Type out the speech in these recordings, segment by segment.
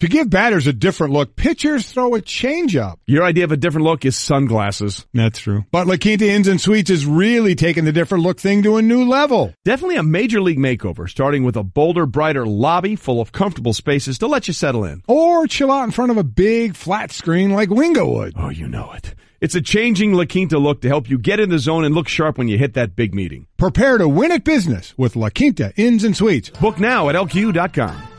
To give batters a different look, pitchers throw a changeup. Your idea of a different look is sunglasses. That's true. But La Quinta Inns and Suites is really taking the different look thing to a new level. Definitely a major league makeover, starting with a bolder, brighter lobby full of comfortable spaces to let you settle in. Or chill out in front of a big flat screen like Wingo would. Oh, you know it. It's a changing La Quinta look to help you get in the zone and look sharp when you hit that big meeting. Prepare to win at business with La Quinta Inns and Suites. Book now at LQ.com.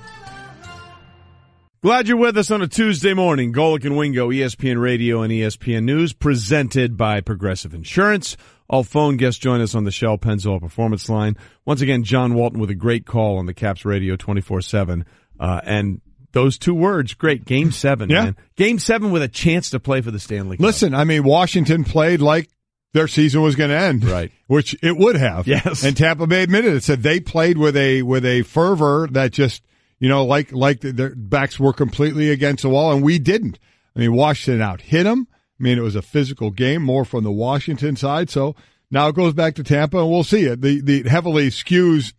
Glad you're with us on a Tuesday morning. Golic and Wingo, ESPN Radio and ESPN News, presented by Progressive Insurance. All phone guests join us on the Shell Pennzoil Performance Line. Once again, John Walton with a great call on the Caps Radio 24/7. And those two words, great. Game 7, yeah. Man. Game 7 with a chance to play for the Stanley Cup. Listen, I mean, Washington played like their season was going to end. Right. Which it would have. Yes. And Tampa Bay admitted it. Said they played with a fervor that just, you know, like their backs were completely against the wall, and we didn't. I mean, Washington out hit them. I mean, it was a physical game, more from the Washington side. So now it goes back to Tampa, and we'll see it. The heavily skews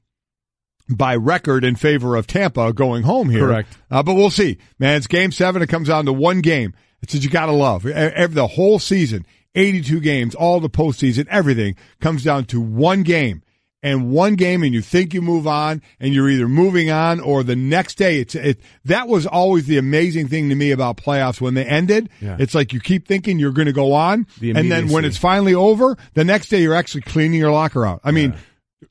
by record in favor of Tampa going home here. Correct. But we'll see. Man, it's Game 7. It comes down to one game. It's what you got to love. The whole season, 82 games, all the postseason, everything comes down to one game. And one game, and you think you move on, and you're either moving on or the next day. That was always the amazing thing to me about playoffs when they ended. Yeah. It's like you keep thinking you're going to go on, and then when it's finally over, the next day you're actually cleaning your locker out. I mean,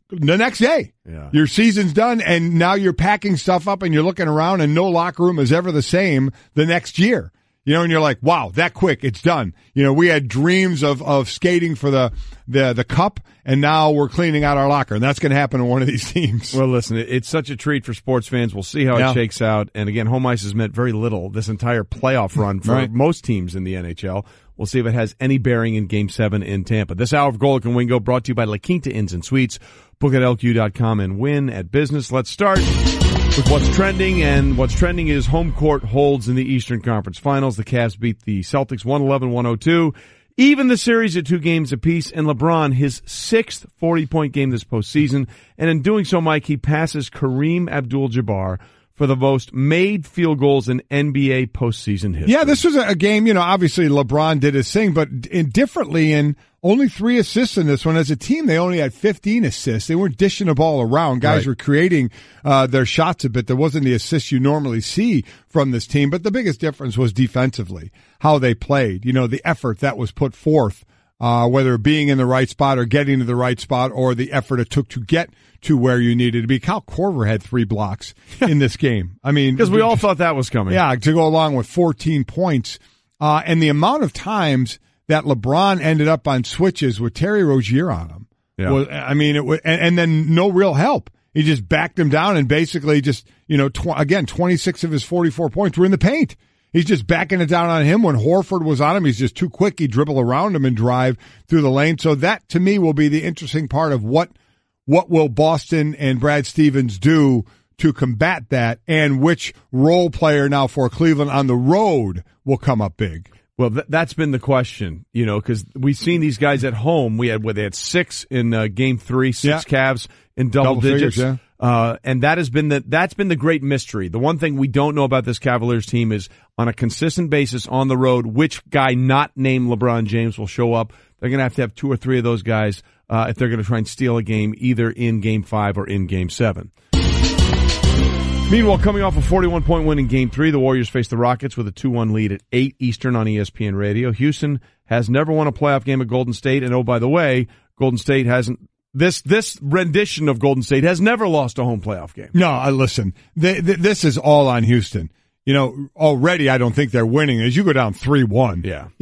the next day, your season's done, and now you're packing stuff up, and you're looking around, and no locker room is ever the same the next year. You know, and you're like, wow, that quick, it's done. You know, we had dreams of skating for the cup, and now we're cleaning out our locker, and that's going to happen to one of these teams. Well, listen, it's such a treat for sports fans. We'll see how it shakes out. And again, home ice has meant very little this entire playoff run for most teams in the NHL. We'll see if it has any bearing in Game 7 in Tampa. This hour of Golic and Wingo brought to you by La Quinta Inns and Suites. Book at LQ.com and win at business. Let's start with what's trending, and what's trending is home court holds in the Eastern Conference Finals. The Cavs beat the Celtics 111-102. Even the series at 2 games apiece, and LeBron, his 6th 40-point game this postseason. And in doing so, Mike, he passes Kareem Abdul-Jabbar for the most made field goals in NBA postseason history. Yeah, this was a game, you know, obviously LeBron did his thing, but differently in only 3 assists in this one. As a team, they only had 15 assists. They weren't dishing the ball around. Guys were creating their shots a bit. There wasn't the assists you normally see from this team, but the biggest difference was defensively, how they played, you know, the effort that was put forth, whether being in the right spot or getting to the right spot, or the effort it took to get to where you needed to be. Kyle Korver had 3 blocks in this game. I mean, because we all thought that was coming. Yeah, to go along with 14 points. And the amount of times that LeBron ended up on switches with Terry Rozier on him. Yeah. Was, I mean, it was, and then no real help. He just backed him down and basically just, you know, 26 of his 44 points were in the paint. He's just backing it down on him. When Horford was on him, he's just too quick. He'd dribble around him and drive through the lane. So that, to me, will be the interesting part of what will Boston and Brad Stevens do to combat that, and which role player now for Cleveland on the road will come up big. Well, that's been the question, you know, because we've seen these guys at home. They had 6 in Game 3, 6 Cavs in double digits. Figures, yeah. And that's been the great mystery. The one thing we don't know about this Cavaliers team is, on a consistent basis on the road, which guy not named LeBron James will show up. They're going to have 2 or 3 of those guys if they're going to try and steal a game, either in Game 5 or in Game 7. Meanwhile, coming off a 41-point win in Game 3, the Warriors face the Rockets with a 2-1 lead at 8 Eastern on ESPN Radio. Houston has never won a playoff game at Golden State, and oh, by the way, Golden State hasn't. This rendition of Golden State has never lost a home playoff game. No, listen, this is all on Houston. You know, already I don't think they're winning. As you go down 3-1,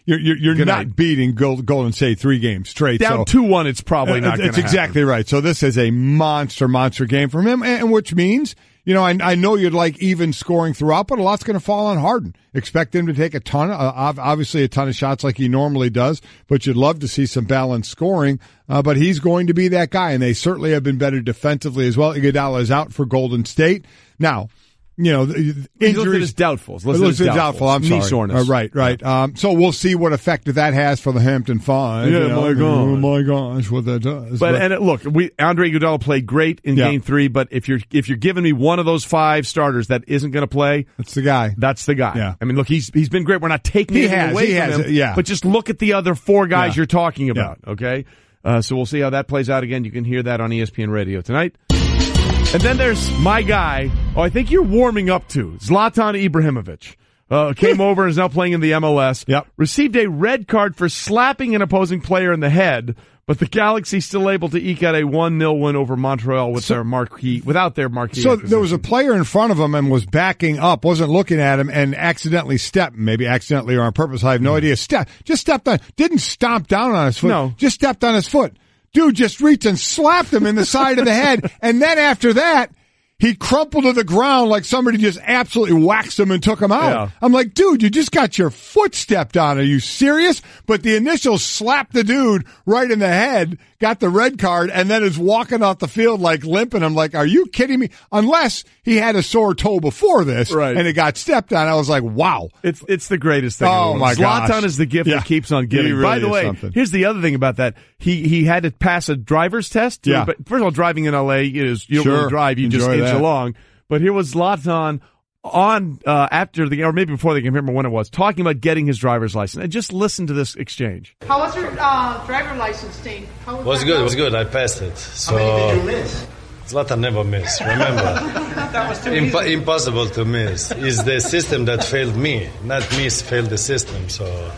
you're not beating Golden State 3 games straight. Down 2-1, it's probably not going to happen. It's exactly right. So this is a monster game from him, and which means, you know, I know you'd like even scoring throughout, but a lot's going to fall on Harden. Expect him to take a ton of shots like he normally does, but you'd love to see some balanced scoring. But he's going to be that guy, and they certainly have been better defensively as well. Iguodala is out for Golden State. Now, injuries. It's doubtful. It looks doubtful. I'm sorry. Knee soreness. Right. Yeah. So we'll see what effect that has for the Hampton Five. Yeah, my God. Oh my gosh, what that does. Look, Andre Iguodala played great in Game 3, but if you're giving me one of those 5 starters that isn't going to play, that's the guy. That's the guy. Yeah. I mean, look, he's been great. We're not taking it away from him. Yeah. But just look at the other 4 guys you're talking about. Okay. So we'll see how that plays out. Again, you can hear that on ESPN Radio tonight. And then there's my guy, I think you're warming up to, Zlatan Ibrahimovic. Came over and is now playing in the MLS. Yep. Received a red card for slapping an opposing player in the head, but the Galaxy still able to eke out a 1-0 win over Montreal without their marquee. So there was a player in front of him and was backing up, wasn't looking at him, and accidentally stepped, maybe accidentally or on purpose, I have no idea. Just stepped on, didn't stomp down on his foot. No. Just stepped on his foot. Dude just reached and slapped him in the side of the head, and then after that, he crumpled to the ground like somebody just absolutely waxed him and took him out. Yeah. I'm like, dude, you just got your foot stepped on. Are you serious? But the initial slapped the dude right in the head, got the red card, and then is walking off the field like limping. I'm like, are you kidding me? Unless he had a sore toe before this, right, and it got stepped on. I was like, wow. It's the greatest thing. Oh, my gosh. Zlatan is the gift that keeps on giving. Really By the way, here's the other thing about that. He had to pass a driver's test. Yeah. But first of all, driving in L.A. is you don't really drive. You just inch along. But here was Zlatan on after the game, or maybe before the game, I remember when it was, talking about getting his driver's license. And just listen to this exchange. How was your driver license thing? It was good. I passed it. So, how many did you miss? Zlatan never miss, remember? That was too easy. Impossible to miss. It's the system that failed me, not me failed the system. So,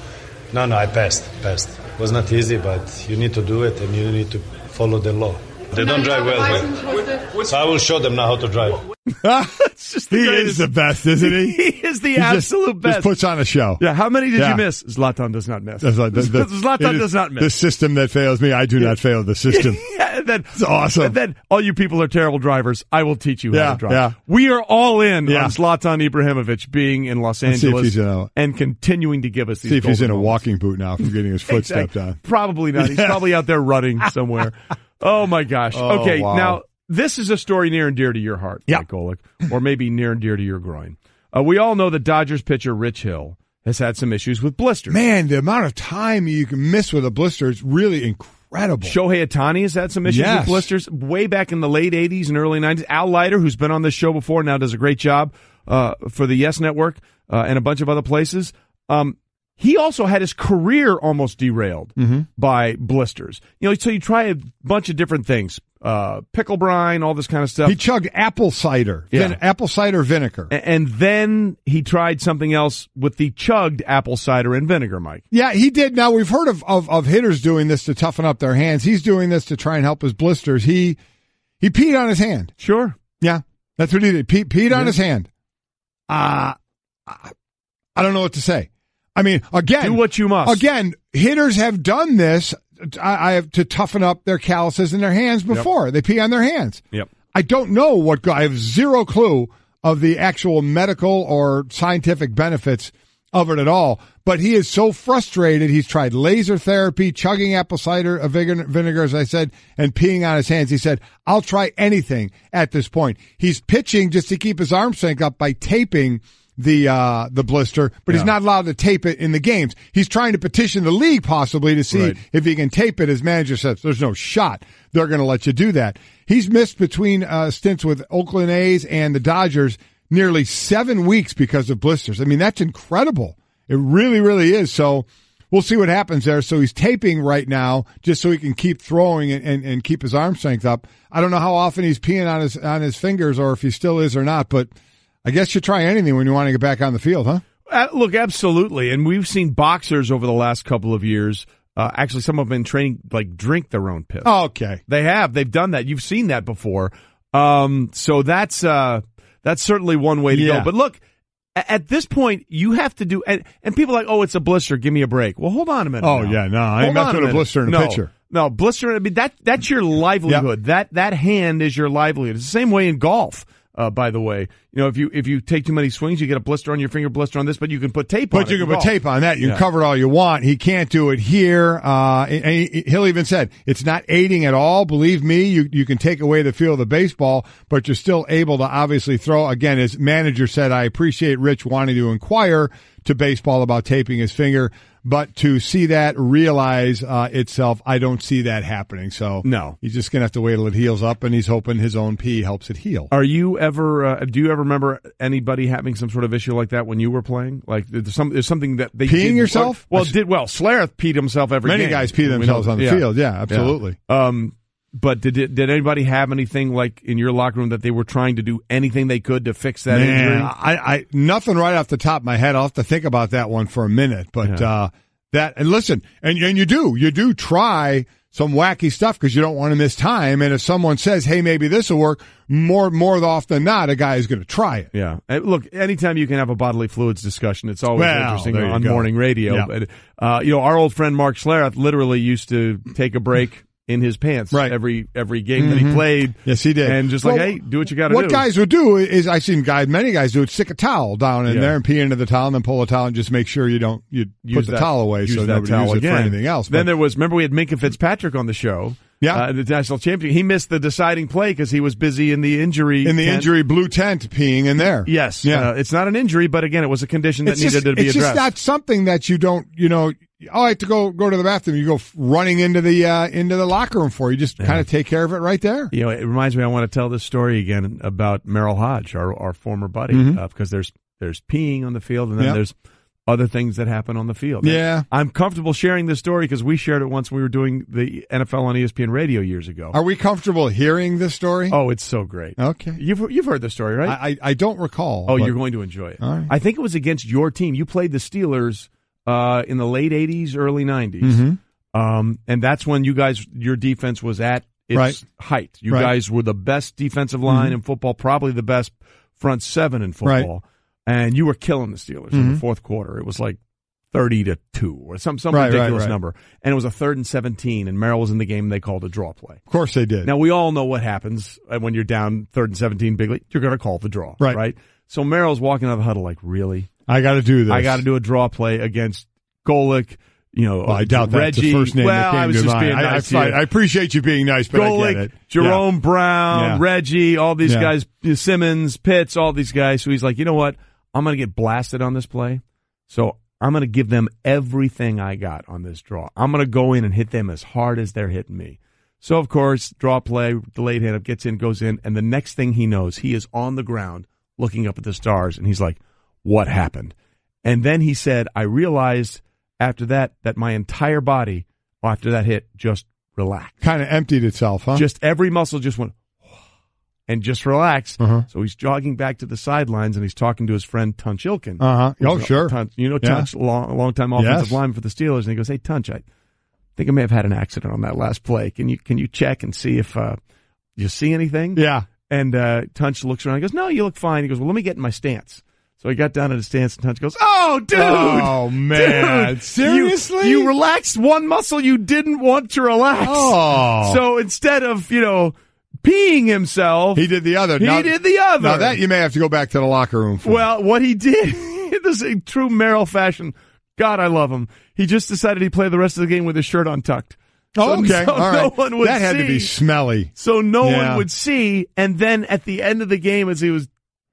no, I passed. It was not easy, but you need to do it and you need to follow the law. They don't drive well. So I will show them now how to drive. It's just he is the best, isn't he? He is the absolute best. Just puts on a show. Yeah, how many did you miss? Zlatan does not miss. Zlatan does not miss. The system that fails me, I do not fail the system. It's awesome. And then all you people are terrible drivers. I will teach you how to drive. Yeah. We are all in on Zlatan Ibrahimovic being in Los Angeles and continuing to give us these. See if he's in a moments. Walking boot now from getting his foot stepped on. Probably not. He's probably out there running somewhere. Oh my gosh. Okay, wow. Now this is a story near and dear to your heart, Mike Golic, or maybe near and dear to your groin. We all know that Dodgers pitcher Rich Hill has had some issues with blisters. Man, the amount of time you can miss with a blister is really incredible. Shohei Ohtani has had some issues with blisters way back in the late 80s and early 90s. Al Leiter, who's been on this show before, now does a great job for the Yes Network and a bunch of other places. He also had his career almost derailed by blisters. So you try a bunch of different things. Pickle brine, all this kind of stuff. He chugged apple cider, apple cider vinegar. And then he tried something else with the chugged apple cider and vinegar, Mike. Yeah, he did. Now, we've heard of hitters doing this to toughen up their hands. He's doing this to try and help his blisters. He peed on his hand. Sure. Yeah, that's what he did. Peed on his hand. I don't know what to say. I mean, again, do what you must. Again, hitters have done this. I have to toughen up their calluses in their hands before. They pee on their hands. Yep. I don't know I have zero clue of the actual medical or scientific benefits of it at all. But he is so frustrated. He's tried laser therapy, chugging apple cider vinegar, as I said, and peeing on his hands. He said, I'll try anything at this point. He's pitching just to keep his arm strength up by taping the blister, but he's not allowed to tape it in the games. He's trying to petition the league possibly to see if he can tape it. His manager says there's no shot they're going to let you do that. He's missed between stints with Oakland A's and the Dodgers nearly 7 weeks because of blisters. I mean, that's incredible. It really, really is. So we'll see what happens there. So he's taping right now just so he can keep throwing and keep his arm strength up. I don't know how often he's peeing on his fingers or if he still is or not, but I guess you try anything when you want to get back on the field, huh? Look, absolutely. And we've seen boxers over the last couple of years. Actually, some have been training, drink their own piss. Oh, okay. They have. They've done that. You've seen that before. So that's certainly one way to go. But look, at this point, you have to do, and people are like, oh, it's a blister. Give me a break. Well, hold on a minute. Oh, I ain't messing with a blister in a pitcher. No, blister. I mean, that's your livelihood. That hand is your livelihood. It's the same way in golf. by the way. If you take too many swings, you get a blister on your finger, blister on this, but you can put tape on it. But you can put tape on that. You can cover it all you want. He can't do it here. He'll even said, it's not aiding at all. Believe me, you can take away the feel of the baseball, but you're still able to obviously throw. Again, his manager said, I appreciate Rich wanting to inquire to baseball about taping his finger, but to see that realize itself, I don't see that happening. So no, he's just going to have to wait till it heals up, and he's hoping his own pee helps it heal. Are you ever? Do you ever remember anybody having some sort of issue like that when you were playing? Like there's something that they peeing yourself? Schlereth peed himself every game. Many guys pee themselves on the field. Yeah, absolutely. Yeah. But did anybody have anything like in your locker room that they were trying to do anything they could to fix that injury? I nothing right off the top of my head. I'll have to think about that one for a minute. But and listen, and you do try some wacky stuff because you don't want to miss time. And if someone says, "Hey, maybe this will work," more often than not, a guy is going to try it. Yeah. And look, anytime you can have a bodily fluids discussion, it's always interesting on morning radio. Yeah. But our old friend Mark Schlereth literally used to take a break in his pants every game that he played. Yes, he did. And hey, do what you got to do. What guys would do is, I've seen many guys do it, stick a towel down in there and pee into the towel and then pull a towel and just make sure you put the towel away so nobody uses it for anything else. Then remember we had Minka Fitzpatrick on the show. Yeah. The national champion. He missed the deciding play because he was busy in the injury injury blue tent peeing in there. Yes. Yeah. It's not an injury, but again, it was a condition that needed to be addressed. It's just not something that you don't, I have to go to the bathroom. You go running into the locker room for. You just kind of take care of it right there. It reminds me. I want to tell this story again about Merrill Hodge, our former buddy, because there's peeing on the field, and then there's other things that happen on the field. Yeah, I'm comfortable sharing this story because we shared it once when we were doing the NFL on ESPN Radio years ago. Are we comfortable hearing this story? Oh, it's so great. Okay, you've heard the story, right? I don't recall. Oh, you're going to enjoy it. All right. I think it was against your team. You played the Steelers in the late 80s, early 90s. And that's when your defense was at its height. You guys were the best defensive line in football, probably the best front seven in football. And you were killing the Steelers in the fourth quarter. It was like 30-2 or some ridiculous number. And it was a 3rd and 17, and Merrill was in the game, and they called a draw play. Of course they did. Now, we all know what happens when you're down 3rd and 17 big league. You're going to call the draw, right? So Merrill's walking out of the huddle like, really? I got to do this. I got to do a draw play against Golic. I doubt that's the first name that came to mind. I appreciate you being nice, but Golic, I get it. Jerome Brown, Reggie, all these guys, Simmons, Pitts, all these guys. So he's like, you know what? I'm going to get blasted on this play. So I'm going to give them everything I got on this draw. I'm going to go in and hit them as hard as they're hitting me. So, of course, draw play, delayed hand up, gets in, goes in, and the next thing he knows, he is on the ground looking up at the stars, and he's like, what happened? And then he said, I realized after that my entire body, after that hit, just relaxed. Kind of emptied itself, huh? Just every muscle just went, and just relaxed. So he's jogging back to the sidelines, and he's talking to his friend Tunch Ilkin. Oh, sure. Tunch, Tunch, long-time offensive lineman for the Steelers, and he goes, hey, Tunch, I think I may have had an accident on that last play. Can you check and see if you see anything? Yeah. And Tunch looks around and goes, no, you look fine. He goes, well, let me get in my stance. So he got down in his stance, and Tunch goes, oh, dude! Oh, man. Dude, seriously? You relaxed one muscle you didn't want to relax. Oh. So instead of, peeing himself, he did the other. Now that you may have to go back to the locker room for. Well, what he did, this is in true Merrill fashion. God, I love him. He just decided he'd play the rest of the game with his shirt untucked. Oh, okay. So all right. No one would that had see. To be smelly. So no one would see. And then at the end of the game, as he was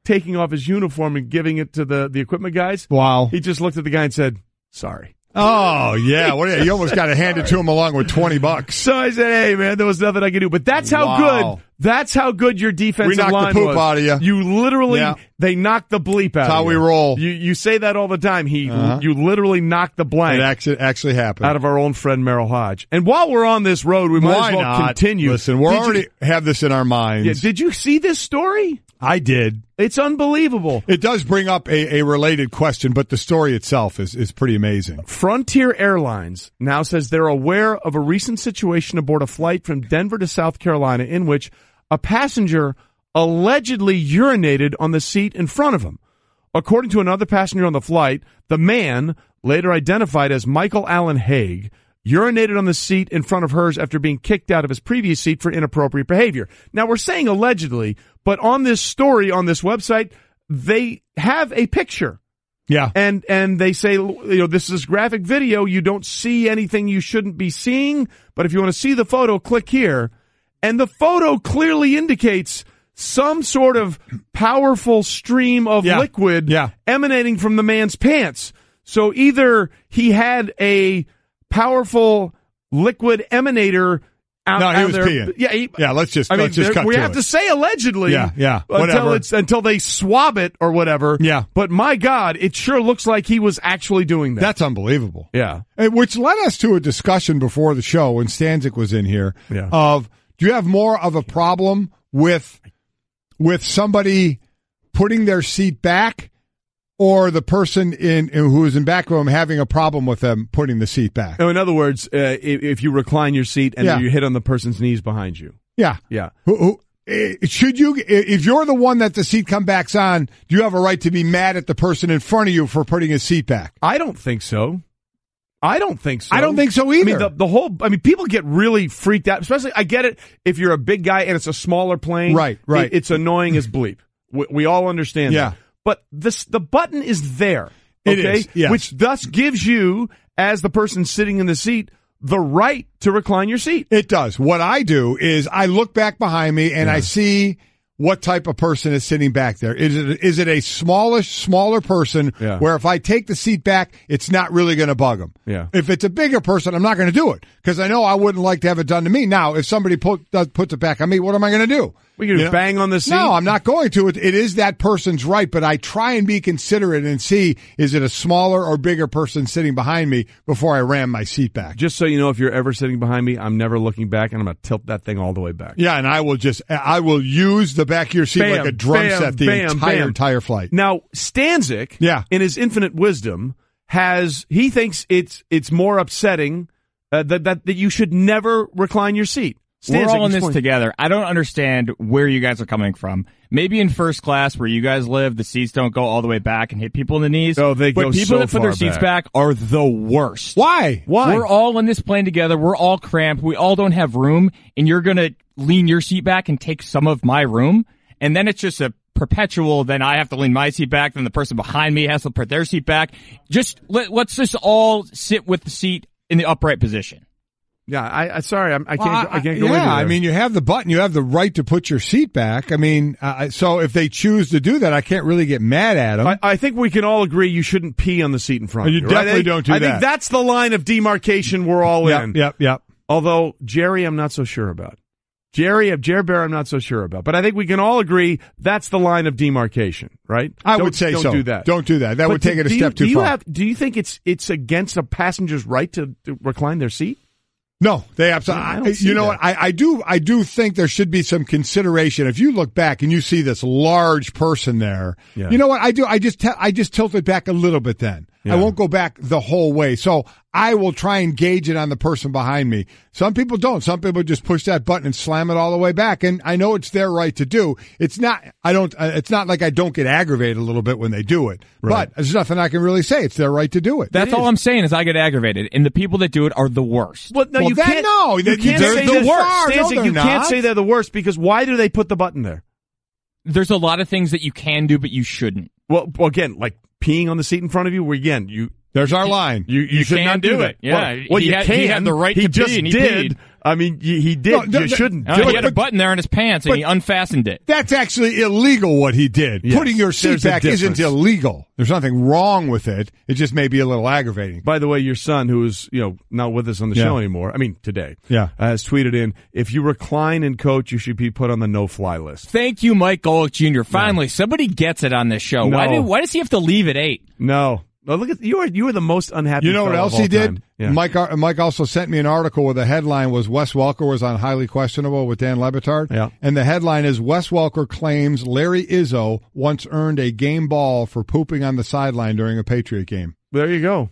taking off his uniform and giving it to the equipment guys, he just looked at the guy and said, sorry. Oh, yeah. You almost got to hand it to him along with $20. So I said, hey, man, there was nothing I could do. But that's how good your defensive line was. We knocked the poop out of you. You literally, they knocked the bleep out of you. That's how we roll. You say that all the time. You literally knocked the blank. It actually happened. Out of our own friend Merrill Hodge. And while we're on this road, we might as well continue. Listen, we already have this in our minds. Yeah, did you see this story? I did. It's unbelievable. It does bring up a related question, but the story itself is pretty amazing. Frontier Airlines now says they're aware of a recent situation aboard a flight from Denver to South Carolina in which a passenger allegedly urinated on the seat in front of him. According to another passenger on the flight, the man, later identified as Michael Allen Haig, urinated on the seat in front of hers after being kicked out of his previous seat for inappropriate behavior. Now, we're saying allegedly, But on this story, on this website, they have a picture. Yeah. And they say, this is graphic video. You don't see anything you shouldn't be seeing. But if you want to see the photo, click here. And the photo clearly indicates some sort of powerful stream of liquid emanating from the man's pants. So either he had a powerful liquid emanator out no, he was there. Peeing. Let's just cut we to have it. to say allegedly. Whatever. Until they swab it or whatever. Yeah. But my God, it sure looks like he was actually doing that. That's unbelievable. Yeah. Which led us to a discussion before the show when Stanzik was in here of, do you have more of a problem with somebody putting their seat back, or the person who is in back room having a problem with them putting the seat back? In other words, if you recline your seat and you hit on the person's knees behind you. Yeah. Yeah. Should you, if you're the one that the seat comes back on, do you have a right to be mad at the person in front of you for putting his seat back? I don't think so. I don't think so. I don't think so either. I mean, people get really freaked out, especially, I get it, if you're a big guy and it's a smaller plane. Right. It's annoying as bleep. We all understand that. But the button is there, okay? It is, yes. Which thus gives you, as the person sitting in the seat, the right to recline your seat. It does. What I do is I look back behind me and I see what type of person is sitting back there. Is it a smaller person where if I take the seat back, it's not really going to bug them? Yeah. If it's a bigger person, I'm not going to do it because I know I wouldn't like to have it done to me. Now, if somebody puts it back on me, what am I going to do? We can bang on the seat? No, I'm not going to. It is that person's right, but I try and be considerate and see, is it a smaller or bigger person sitting behind me before I ram my seat back. Just so you know, if you're ever sitting behind me, I'm never looking back, and I'm going to tilt that thing all the way back. Yeah, and I will use the back of your seat like a drum set the entire flight. Now, Stanzik, in his infinite wisdom, he thinks it's more upsetting that you should never recline your seat. We're all in this together. I don't understand where you guys are coming from. Maybe in first class where you guys live, the seats don't go all the way back and hit people in the knees. Oh, they go so far back. But people that put their seats back are the worst. Why? We're all in this plane together. We're all cramped. We all don't have room, and you're going to lean your seat back and take some of my room, and then it's just a perpetual, then I have to lean my seat back, then the person behind me has to put their seat back. Let's just all sit with the seat in the upright position. Yeah, I can't go with you there. I mean, you have the button. You have the right to put your seat back. I mean, so if they choose to do that, I can't really get mad at them. I think we can all agree you shouldn't pee on the seat in front of you. You definitely don't do that. I think that's the line of demarcation we're all in. Yep. Although, Jerry, I'm not so sure about. Jerry Bear, I'm not so sure about. But I think we can all agree that's the line of demarcation, right? I would say so. Don't do that. Don't do that. That would take it a step too far. Do you think it's against a passenger's right to recline their seat? No, they absolutely. You know what? I do think there should be some consideration. If you look back and you see this large person there, you know what I do? I just tilt it back a little bit. Then I won't go back the whole way. So I will try and gauge it on the person behind me. Some people don't. Some people just push that button and slam it all the way back. And I know it's their right to do. It's not. It's not like I don't get aggravated a little bit when they do it. Right. But there's nothing I can really say. It's their right to do it. That's all I'm saying is I get aggravated, and the people that do it are the worst. Well, you can't. No, you can't say the worst. Stanzik, you can't say they're the worst because why do they put the button there? There's a lot of things that you can do, but you shouldn't. Well, again, like peeing on the seat in front of you. Where again, there's our line. You should not do that. Yeah. Well, you can. He had the right to just pee, and he did. peed. I mean, he did. You shouldn't do it. He it. had a button there in his pants, and he unfastened it. That's actually illegal what he did. Yes, putting your seat back isn't illegal. There's nothing wrong with it. It just may be a little aggravating. By the way, your son, who is not with us on the show anymore, I mean today, has tweeted in, if you recline and coach, you should be put on the no-fly list. Thank you, Mike Golic Jr. Finally, somebody gets it on this show. No. Why does he have to leave at 8? No. Oh, look at you are the most unhappy. You know what else he did? Yeah. Mike also sent me an article where the headline was Wes Welker was on Highly Questionable with Dan Le Batard. Yeah. And the headline is Wes Welker claims Larry Izzo once earned a game ball for pooping on the sideline during a Patriot game. There you go.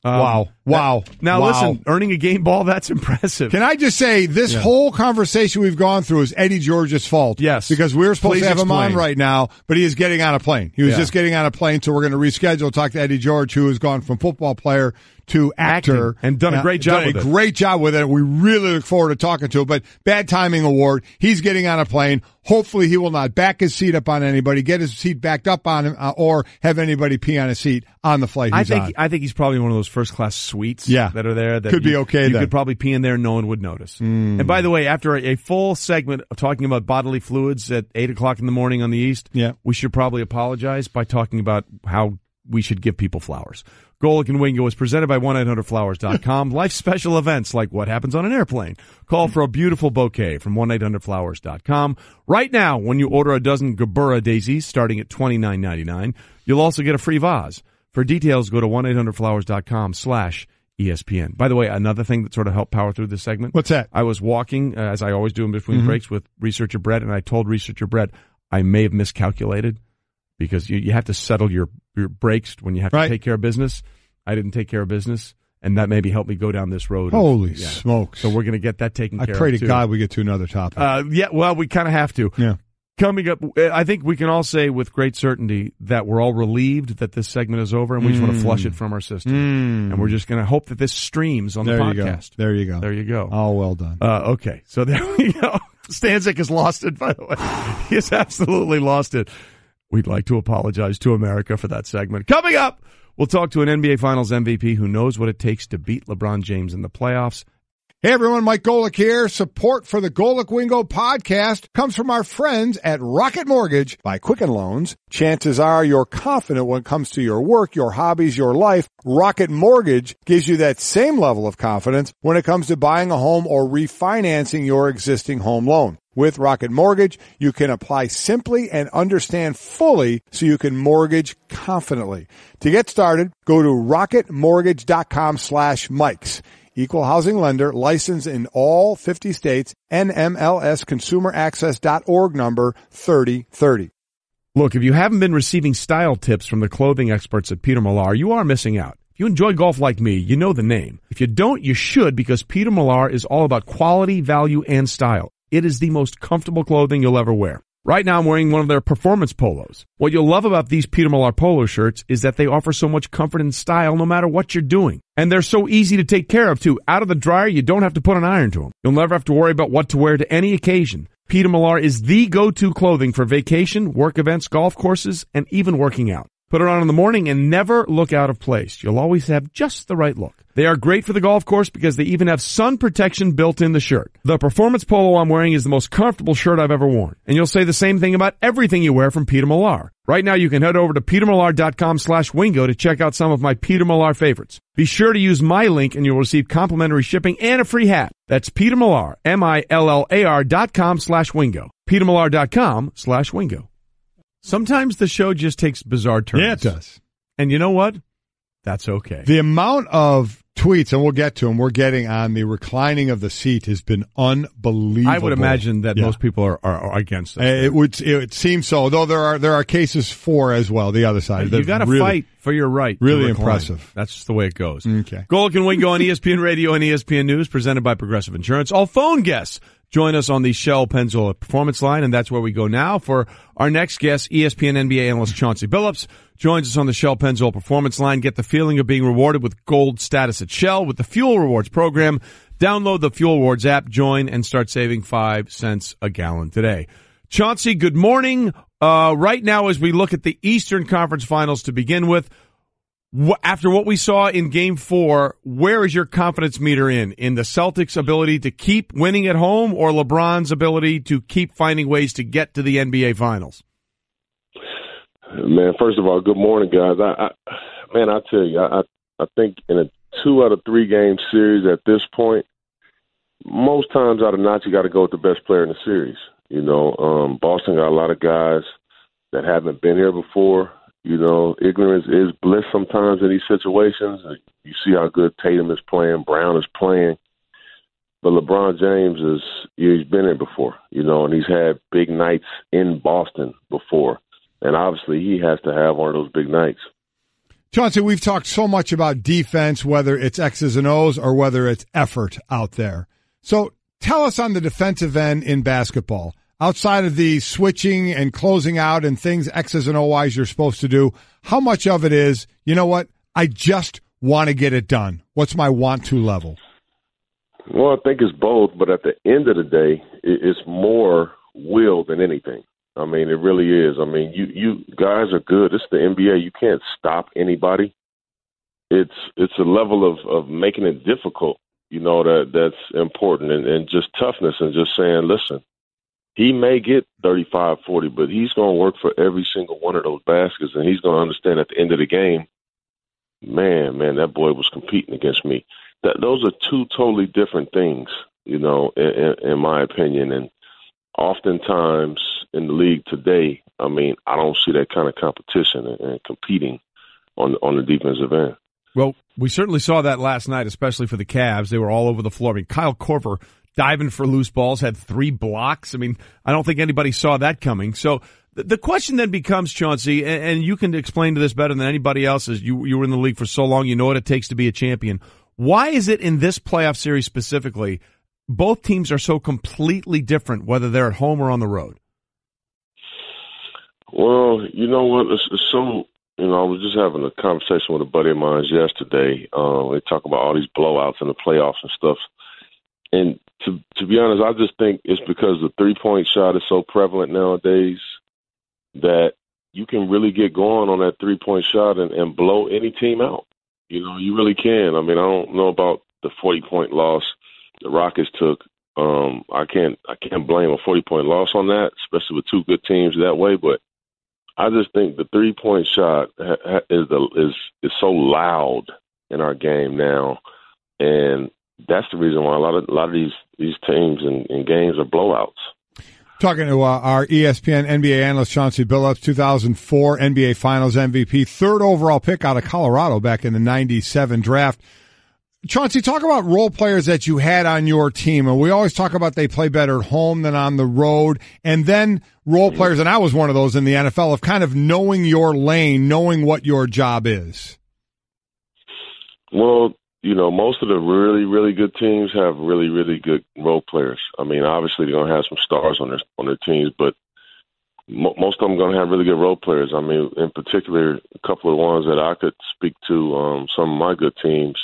Wow. Listen, earning a game ball, that's impressive. Can I just say, this whole conversation we've gone through is Eddie George's fault. Yes. Because we were supposed to have him on explain. right now, but he is getting on a plane. He was just getting on a plane, so we're going to reschedule, talk to Eddie George, who has gone from football player to actor. And done a great job with it. Done a great job with it. We really look forward to talking to him. But bad timing award. He's getting on a plane. Hopefully he will not back his seat up on anybody, get his seat backed up on him, or have anybody pee on his seat on the flight he's on. I think he's probably one of those first-class suites that are there. That could be okay. You could probably pee in there and no one would notice. And by the way, after a full segment of talking about bodily fluids at 8 o'clock in the morning on the East, we should probably apologize by talking about how we should give people flowers. Golic and Wingo is presented by 1-800-Flowers.com. Life special events like what happens on an airplane. Call for a beautiful bouquet from 1-800-Flowers.com. Right now, when you order a dozen Gabura daisies starting at $29.99, you'll also get a free vase. For details, go to 1-800-Flowers.com/ESPN. By the way, another thing that sort of helped power through this segment. What's that? I was walking, as I always do in between breaks, with researcher Brett, and I told researcher Brett I may have miscalculated because you have to settle your breaks when you have to take care of business. I didn't take care of business, and that maybe helped me go down this road. Holy smokes. So we're going to get that taken care of. I pray to God we get to another topic. We kind of have to. Yeah. Coming up, I think we can all say with great certainty that we're all relieved that this segment is over, and we just want to flush it from our system. And we're just going to hope that this streams on the podcast. There you go. There you go. Oh, well done. Okay, so there we go. Stanzik has lost it, by the way. He has absolutely lost it. We'd like to apologize to America for that segment. Coming up, we'll talk to an NBA Finals MVP who knows what it takes to beat LeBron James in the playoffs. Hey everyone, Mike Golic here. Support for the Golic Wingo podcast comes from our friends at Rocket Mortgage by Quicken Loans. Chances are you're confident when it comes to your work, your hobbies, your life. Rocket Mortgage gives you that same level of confidence when it comes to buying a home or refinancing your existing home loan. With Rocket Mortgage, you can apply simply and understand fully so you can mortgage confidently. To get started, go to rocketmortgage.com/Mikes. Equal housing lender, licensed in all 50 states, NMLS number 3030. Look, if you haven't been receiving style tips from the clothing experts at Peter Millar, you are missing out. If you enjoy golf like me, you know the name. If you don't, you should, because Peter Millar is all about quality, value, and style. It is the most comfortable clothing you'll ever wear. Right now, I'm wearing one of their performance polos. What you'll love about these Peter Millar polo shirts is that they offer so much comfort and style no matter what you're doing. And they're so easy to take care of, too. Out of the dryer, you don't have to put an iron to them. You'll never have to worry about what to wear to any occasion. Peter Millar is the go-to clothing for vacation, work events, golf courses, and even working out. Put it on in the morning and never look out of place. You'll always have just the right look. They are great for the golf course because they even have sun protection built in the shirt. The performance polo I'm wearing is the most comfortable shirt I've ever worn. And you'll say the same thing about everything you wear from Peter Millar. Right now you can head over to petermillar.com/Wingo to check out some of my Peter Millar favorites. Be sure to use my link and you'll receive complimentary shipping and a free hat. That's Peter Millar, MILLAR.com/Wingo. petermillar.com/Wingo. Sometimes the show just takes bizarre turns. Yeah, it does. And you know what? That's okay. The amount of tweets, and we'll get to them, we're getting on the reclining of the seat has been unbelievable. I would imagine that most people are against it. It seems so, though there are cases for as well, the other side. You got to fight for your right. Really impressive. That's just the way it goes. Okay. Golic and Wingo on ESPN Radio and ESPN News, presented by Progressive Insurance. All phone guests join us on the Shell Pennzoil Performance Line, and that's where we go now for our next guest. ESPN NBA analyst Chauncey Billups joins us on the Shell Pennzoil Performance Line. Get the feeling of being rewarded with gold status at Shell with the Fuel Rewards program. Download the Fuel Rewards app, join, and start saving 5 cents a gallon today. Chauncey, good morning. Right now, as we look at the Eastern Conference Finals to begin with, after what we saw in Game 4, where is your confidence meter in the Celtics' ability to keep winning at home or LeBron's ability to keep finding ways to get to the NBA Finals? Man, first of all, good morning, guys. I tell you, I think in a 2 out of 3 game series at this point, most times out of night you got to go with the best player in the series. You know, Boston got a lot of guys that haven't been here before. You know, ignorance is bliss sometimes in these situations. You see how good Tatum is playing, Brown is playing. But LeBron James he's been here before, you know, and he's had big nights in Boston before. And obviously he has to have one of those big nights. Chauncey, we've talked so much about defense, whether it's X's and O's or whether it's effort out there. So tell us on the defensive end in basketball, outside of the switching and closing out and things X's and O's you're supposed to do, how much of it is, you know what, I just want to get it done? What's my want to level? Well, I think it's both, but at the end of the day, it's more will than anything. I mean, it really is. I mean, you guys are good. It's the NBA. You can't stop anybody. It's a level of making it difficult, that's important, and just toughness and just saying, listen, he may get 35, 40, but he's going to work for every single one of those baskets, and he's going to understand at the end of the game, man, that boy was competing against me. Those are two totally different things, in my opinion. And oftentimes in the league today, I mean, I don't see that kind of competition and competing on the defensive end. Well, we certainly saw that last night, especially for the Cavs. They were all over the floor. I mean, Kyle Korver diving for loose balls, had 3 blocks. I mean, I don't think anybody saw that coming. So the question then becomes, Chauncey, and you can explain to this better than anybody else, as you were in the league for so long, you know what it takes to be a champion. Why is it in this playoff series specifically, both teams are so completely different, whether they're at home or on the road? Well, you know what? It's so, I was just having a conversation with a buddy of mine yesterday. They talk about all these blowouts in the playoffs and stuff. And to be honest, I just think it's because the three-point shot is so prevalent nowadays that you can really get going on that three-point shot and blow any team out. You really can. I mean, I don't know about the 40-point loss the Rockets took. I can't blame a 40-point loss on that, especially with two good teams that way. But I just think the three-point shot is so loud in our game now, and that's the reason why a lot of these teams and games are blowouts. Talking to our ESPN NBA analyst, Chauncey Billups, 2004 NBA Finals MVP, 3rd overall pick out of Colorado back in the 97 draft. Chauncey, talk about role players that you had on your team. And we always talk about they play better at home than on the road. And then role players, and I was one of those in the NFL, of kind of knowing your lane, knowing what your job is. Well, most of the really, really good teams have really, really good role players. I mean, obviously they're going to have some stars on their teams, but most of them are going to have really good role players. I mean, in particular, a couple of ones that I could speak to, some of my good teams,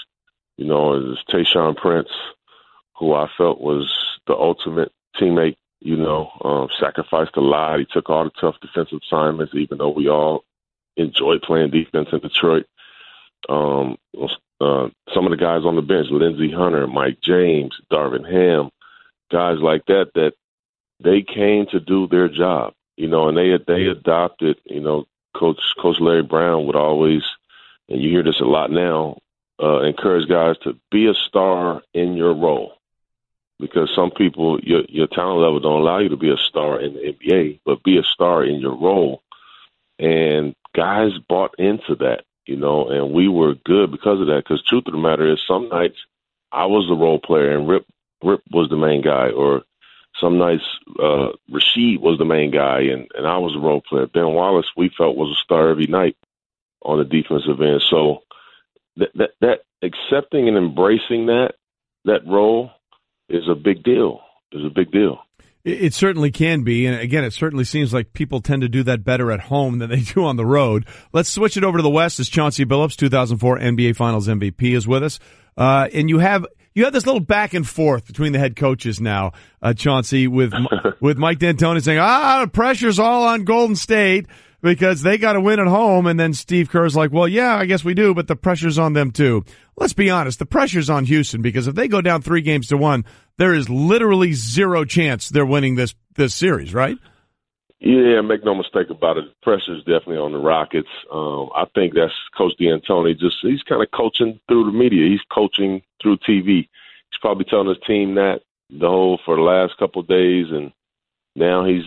is Tayshaun Prince, who I felt was the ultimate teammate, sacrificed a lot. He took all the tough defensive assignments, even though we all enjoyed playing defense in Detroit. Some of the guys on the bench, Lindsey Hunter, Mike James, Darvin Ham, guys like that they came to do their job, and they adopted, Coach Larry Brown would always, and you hear this a lot now, encourage guys to be a star in your role, because some people, your talent level don't allow you to be a star in the NBA, but be a star in your role. And guys bought into that. And we were good because of that. Because truth of the matter is, some nights I was the role player and Rip was the main guy, or some nights Rasheed was the main guy and I was the role player. Ben Wallace, we felt, was a star every night on the defensive end. So that accepting and embracing that role is a big deal. It certainly can be, and again, it certainly seems like people tend to do that better at home than they do on the road. Let's switch it over to the West as Chauncey Billups, 2004 NBA Finals MVP, is with us. And you have this little back and forth between the head coaches now, Chauncey, with Mike D'Antoni saying, the pressure's all on Golden State because they got to win at home, and then Steve Kerr's like, well, yeah, I guess we do, but the pressure's on them too. Let's be honest, the pressure's on Houston, because if they go down 3-1, there is literally zero chance they're winning this series, right? Yeah, make no mistake about it. The pressure is definitely on the Rockets. I think that's Coach D'Antoni. He's kind of coaching through the media. He's coaching through TV. He's probably telling his team that for the last couple of days, and now he's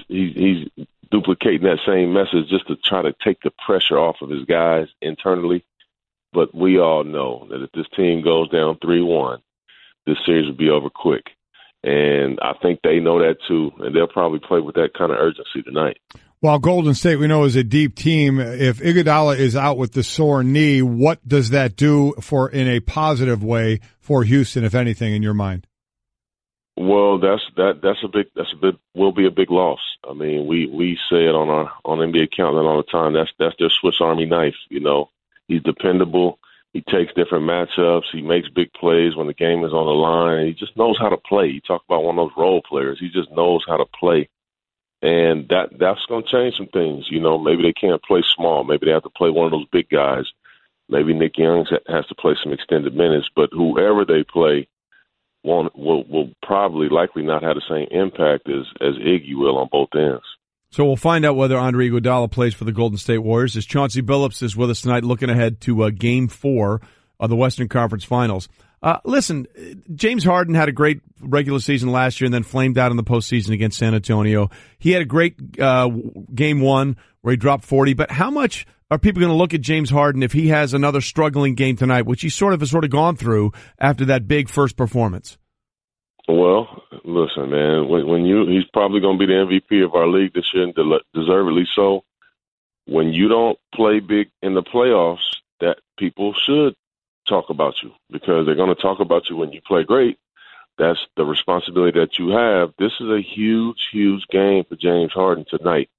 duplicating that same message just to try to take the pressure off of his guys internally. But we all know that if this team goes down 3-1, this series will be over quick. And I think they know that too, and they'll probably play with that kind of urgency tonight. While Golden State, we know, is a deep team, if Iguodala is out with the sore knee, what does that do in a positive way for Houston, if anything, in your mind? Well, will be a big loss. I mean, we say it on NBA Countdown all the time. That's their Swiss Army knife. He's dependable. He takes different matchups. He makes big plays when the game is on the line. He just knows how to play. You talk about one of those role players. He just knows how to play. And that's going to change some things. You know, maybe they can't play small. Maybe they have to play one of those big guys. Maybe Nick Young has to play some extended minutes. But whoever they play will probably likely not have the same impact as Iggy will on both ends. So we'll find out whether Andre Iguodala plays for the Golden State Warriors. As Chauncey Billups is with us tonight, looking ahead to Game 4 of the Western Conference Finals. Listen, James Harden had a great regular season last year and then flamed out in the postseason against San Antonio. He had a great Game 1 where he dropped 40. But how much are people going to look at James Harden if he has another struggling game tonight, which he sort of gone through after that big first performance? Well, listen, man, he's probably going to be the MVP of our league this year, and deservedly so. When you don't play big in the playoffs, that people should talk about you because they're going to talk about you when you play great. That's the responsibility that you have. This is a huge, huge game for James Harden tonight.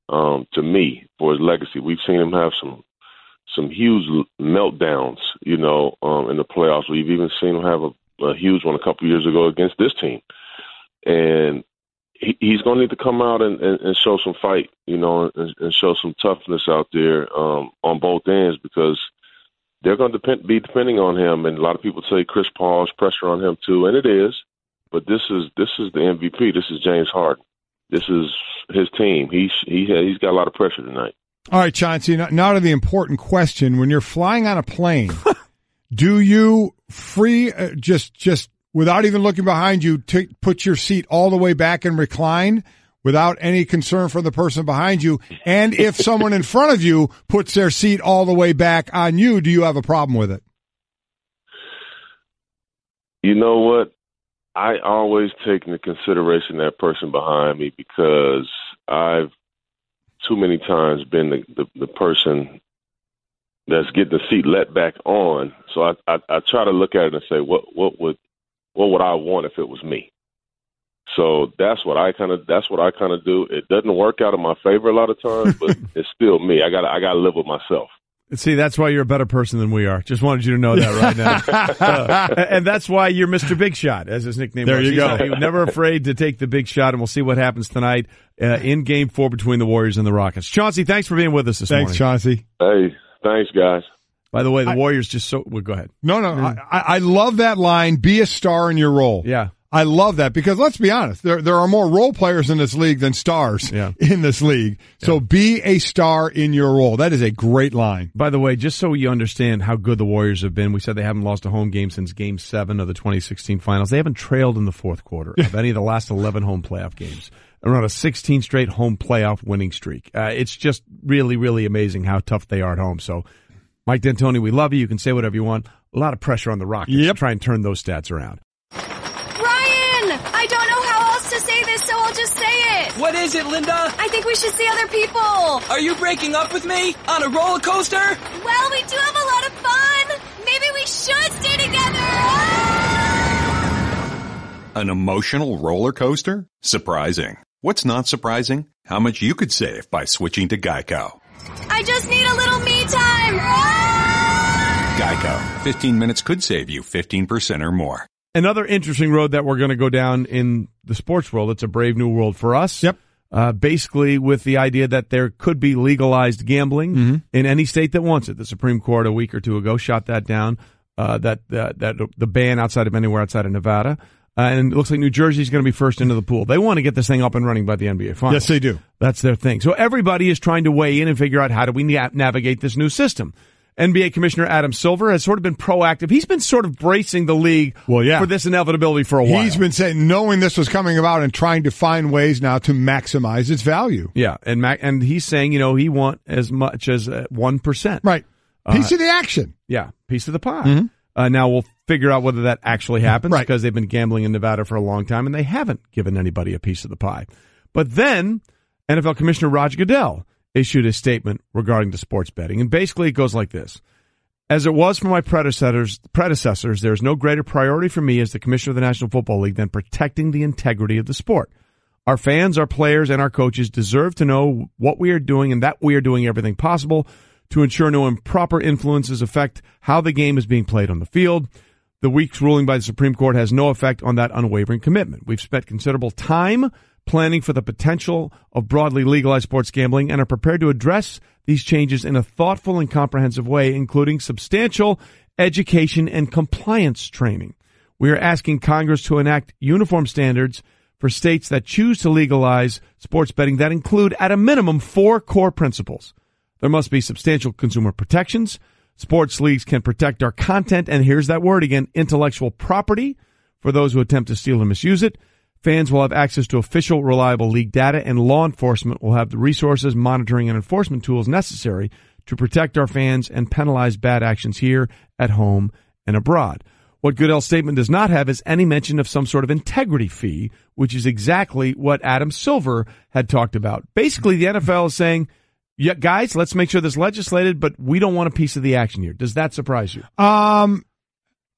To me, for his legacy, we've seen him have some huge meltdowns, in the playoffs. We've even seen him have a huge one a couple years ago against this team. And he's going to need to come out and show some fight, and show some toughness out there on both ends because they're going to be depending on him. And a lot of people say Chris Paul's pressure on him too, and it is. But this is the MVP. This is James Harden. This is his team. He's got a lot of pressure tonight. All right, Chauncey, now to the important question. When you're flying on a plane, do you just without even looking behind you, put your seat all the way back and recline without any concern for the person behind you? And if someone in front of you puts their seat all the way back on you, do you have a problem with it? You know what? I always take into consideration that person behind me because I've too many times been the person that's getting the seat let back on. So I try to look at it and say, what would I want if it was me? So that's what I kind of do. It doesn't work out in my favor a lot of times, but it's still me. I gotta live with myself. See, that's why you're a better person than we are. Just wanted you to know that right now. And that's why you're Mr. Big Shot, as his nickname was. There you go. He was never afraid to take the big shot, and we'll see what happens tonight in Game 4 between the Warriors and the Rockets. Chauncey, thanks for being with us this morning. Thanks, Chauncey. Hey, thanks, guys. By the way, the Warriors just well, go ahead. No, I love that line, be a star in your role. Yeah. I love that because let's be honest, there are more role players in this league than stars in this league. So be a star in your role. That is a great line. By the way, just so you understand how good the Warriors have been, we said they haven't lost a home game since Game 7 of the 2016 finals. They haven't trailed in the fourth quarter of any of the last 11 home playoff games. They're on a 16 straight home playoff winning streak. It's just really, really amazing how tough they are at home. So, Mike D'Antoni, we love you. You can say whatever you want. A lot of pressure on the Rockets to try and turn those stats around. I don't know how else to say this, so I'll just say it. What is it, Linda? I think we should see other people. Are you breaking up with me? On a roller coaster? Well, we do have a lot of fun. Maybe we should stay together. An emotional roller coaster? Surprising. What's not surprising? How much you could save by switching to Geico. I just need a little me time. Geico. 15 minutes could save you 15% or more. Another interesting road that we're going to go down in the sports world. It's a brave new world for us. Yep. Basically with the idea that there could be legalized gambling in any state that wants it. The Supreme Court a week or two ago shot that down, that the ban anywhere outside of Nevada. And it looks like New Jersey is going to be first into the pool. They want to get this thing up and running by the NBA Finals. Yes, they do. That's their thing. So everybody is trying to weigh in and figure out how do we navigate this new system. NBA Commissioner Adam Silver has sort of been proactive. He's been sort of bracing the league for this inevitability for a while. He's been saying, knowing this was coming about and trying to find ways now to maximize its value. Yeah, and he's saying, he want as much as 1%. Right. Piece of the action. Yeah, piece of the pie. Now we'll figure out whether that actually happens because they've been gambling in Nevada for a long time and they haven't given anybody a piece of the pie. But then NFL Commissioner Roger Goodell issued a statement regarding the sports betting. And basically it goes like this. As it was for my predecessors, there is no greater priority for me as the Commissioner of the National Football League than protecting the integrity of the sport. Our fans, our players, and our coaches deserve to know what we are doing and that we are doing everything possible to ensure no improper influences affect how the game is being played on the field. The week's ruling by the Supreme Court has no effect on that unwavering commitment. We've spent considerable time planning for the potential of broadly legalized sports gambling and are prepared to address these changes in a thoughtful and comprehensive way, including substantial education and compliance training. We are asking Congress to enact uniform standards for states that choose to legalize sports betting that include, at a minimum, 4 core principles. There must be substantial consumer protections. Sports leagues can protect our content, and here's that word again, intellectual property, for those who attempt to steal and misuse it. Fans will have access to official, reliable league data, and law enforcement will have the resources, monitoring, and enforcement tools necessary to protect our fans and penalize bad actions here, at home, and abroad. What Goodell's statement does not have is any mention of some sort of integrity fee, which is exactly what Adam Silver had talked about. Basically, the NFL is saying, yeah, guys, let's make sure this is legislated, but we don't want a piece of the action here. Does that surprise you?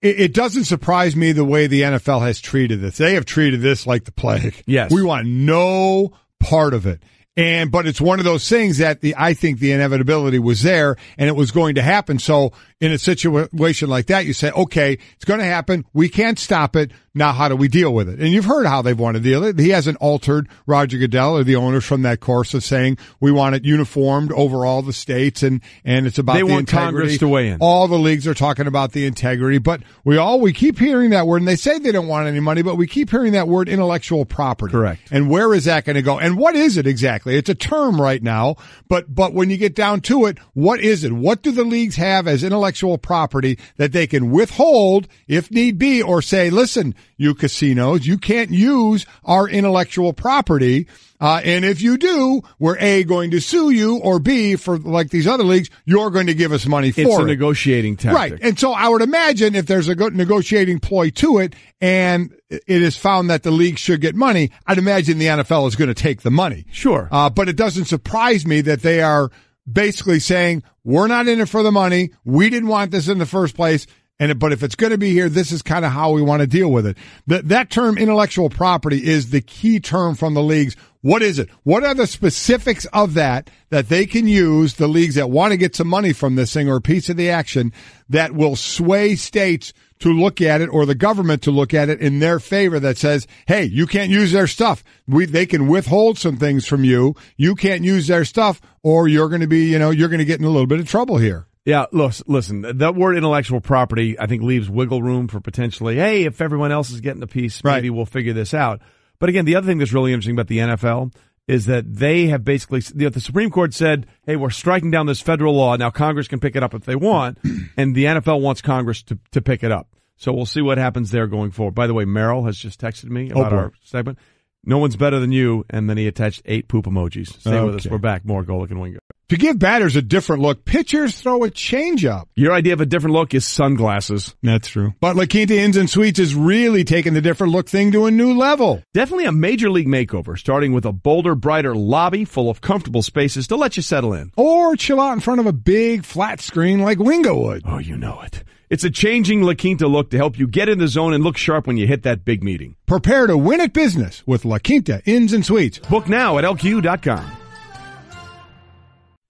It doesn't surprise me the way the NFL has treated this. They have treated this like the plague. Yes. We want no part of it. But it's one of those things that I think the inevitability was there and it was going to happen. So in a situation like that, you say, okay, it's going to happen. We can't stop it. Now, how do we deal with it? And you've heard how they've wanted to deal with it. He hasn't altered Roger Goodell or the owners from that course of saying we want it uniformed over all the states and it's about they the want integrity. Congress to weigh in. All the leagues are talking about the integrity, but we keep hearing that word, and they say they don't want any money, but we keep hearing that word intellectual property. Correct. And where is that going to go? And what is it exactly? It's a term right now, but when you get down to it, what is it? What do the leagues have as intellectual property that they can withhold if need be, or say, listen, you casinos, you can't use our intellectual property. And if you do, we're A, going to sue you, or B, for like these other leagues, you're going to give us money for it. It's a negotiating tactic. Right. And so I would imagine if there's a good negotiating ploy to it and it is found that the league should get money, I'd imagine the NFL is going to take the money. Sure. But it doesn't surprise me that they are basically saying, we're not in it for the money. We didn't want this in the first place. But if it's going to be here, this is kind of how we want to deal with it. That term intellectual property is the key term from the leagues. What is it? What are the specifics of that they can use, the leagues that want to get some money from this thing or a piece of the action, that will sway states to look at it, or the government to look at it in their favor, that says, hey, you can't use their stuff. They can withhold some things from you. You can't use their stuff, or you're going to be, you're going to get in a little bit of trouble here. Yeah, listen, that word intellectual property, I think, leaves wiggle room for potentially, hey, if everyone else is getting a piece, maybe we'll figure this out. But again, the other thing that's really interesting about the NFL is that they have basically, the Supreme Court said, hey, we're striking down this federal law. Now Congress can pick it up if they want, and the NFL wants Congress to pick it up. So we'll see what happens there going forward. By the way, Merrill has just texted me about our segment. No one's better than you, and then he attached 8 poop emojis. Stay with us. We're back. More Golic and Wingo. To give batters a different look, pitchers throw a changeup. Your idea of a different look is sunglasses. That's true. But La Quinta Inns and Suites is really taking the different look thing to a new level. Definitely a major league makeover, starting with a bolder, brighter lobby full of comfortable spaces to let you settle in. Or chill out in front of a big flat screen like Wingo would. Oh, you know it. It's a changing La Quinta look to help you get in the zone and look sharp when you hit that big meeting. Prepare to win at business with La Quinta Inns and Suites. Book now at LQ.com.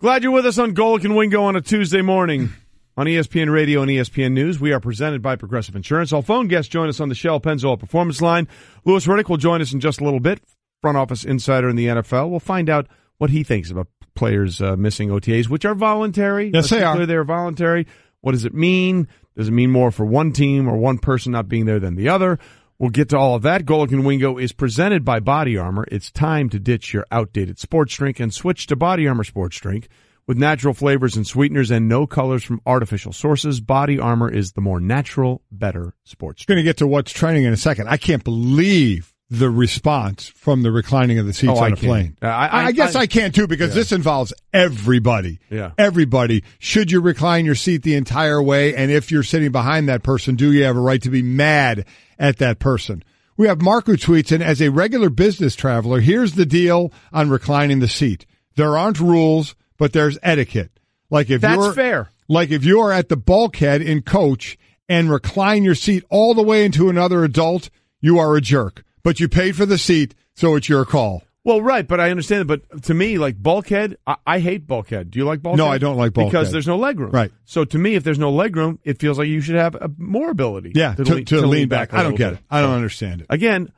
Glad you're with us on Golic and Wingo on a Tuesday morning. On ESPN Radio and ESPN News, we are presented by Progressive Insurance. All phone guests join us on the Shell Pennzoil Performance Line. Louis Riddick will join us in just a little bit, front office insider in the NFL. We'll find out what he thinks about players missing OTAs, which are voluntary. Yes, they are. They're voluntary. What does it mean? Does it mean more for one team or one person not being there than the other? We'll get to all of that. Golic and Wingo is presented by Body Armor. It's time to ditch your outdated sports drink and switch to Body Armor Sports Drink. With natural flavors and sweeteners and no colors from artificial sources, Body Armor is the more natural, better sports drink. We're going to get to what's trending in a second. I can't believe the response from the reclining of the seats on a plane. I guess I can too, because this involves everybody. Yeah. Everybody. Should you recline your seat the entire way? And if you're sitting behind that person, do you have a right to be mad at that person? We have Mark who tweets in, as a regular business traveler, here's the deal on reclining the seat. There aren't rules, but there's etiquette. That's fair. Like if you are at the bulkhead in coach and recline your seat all the way into another adult, you are a jerk. But you paid for the seat, so it's your call. Well, right, but I understand it. But to me, like bulkhead, I hate bulkhead. Do you like bulkhead? No, I don't like bulkhead. Because there's no leg room. Right. So to me, if there's no leg room, it feels like you should have more ability. Yeah, to lean back. I don't get it. I don't understand it. Again,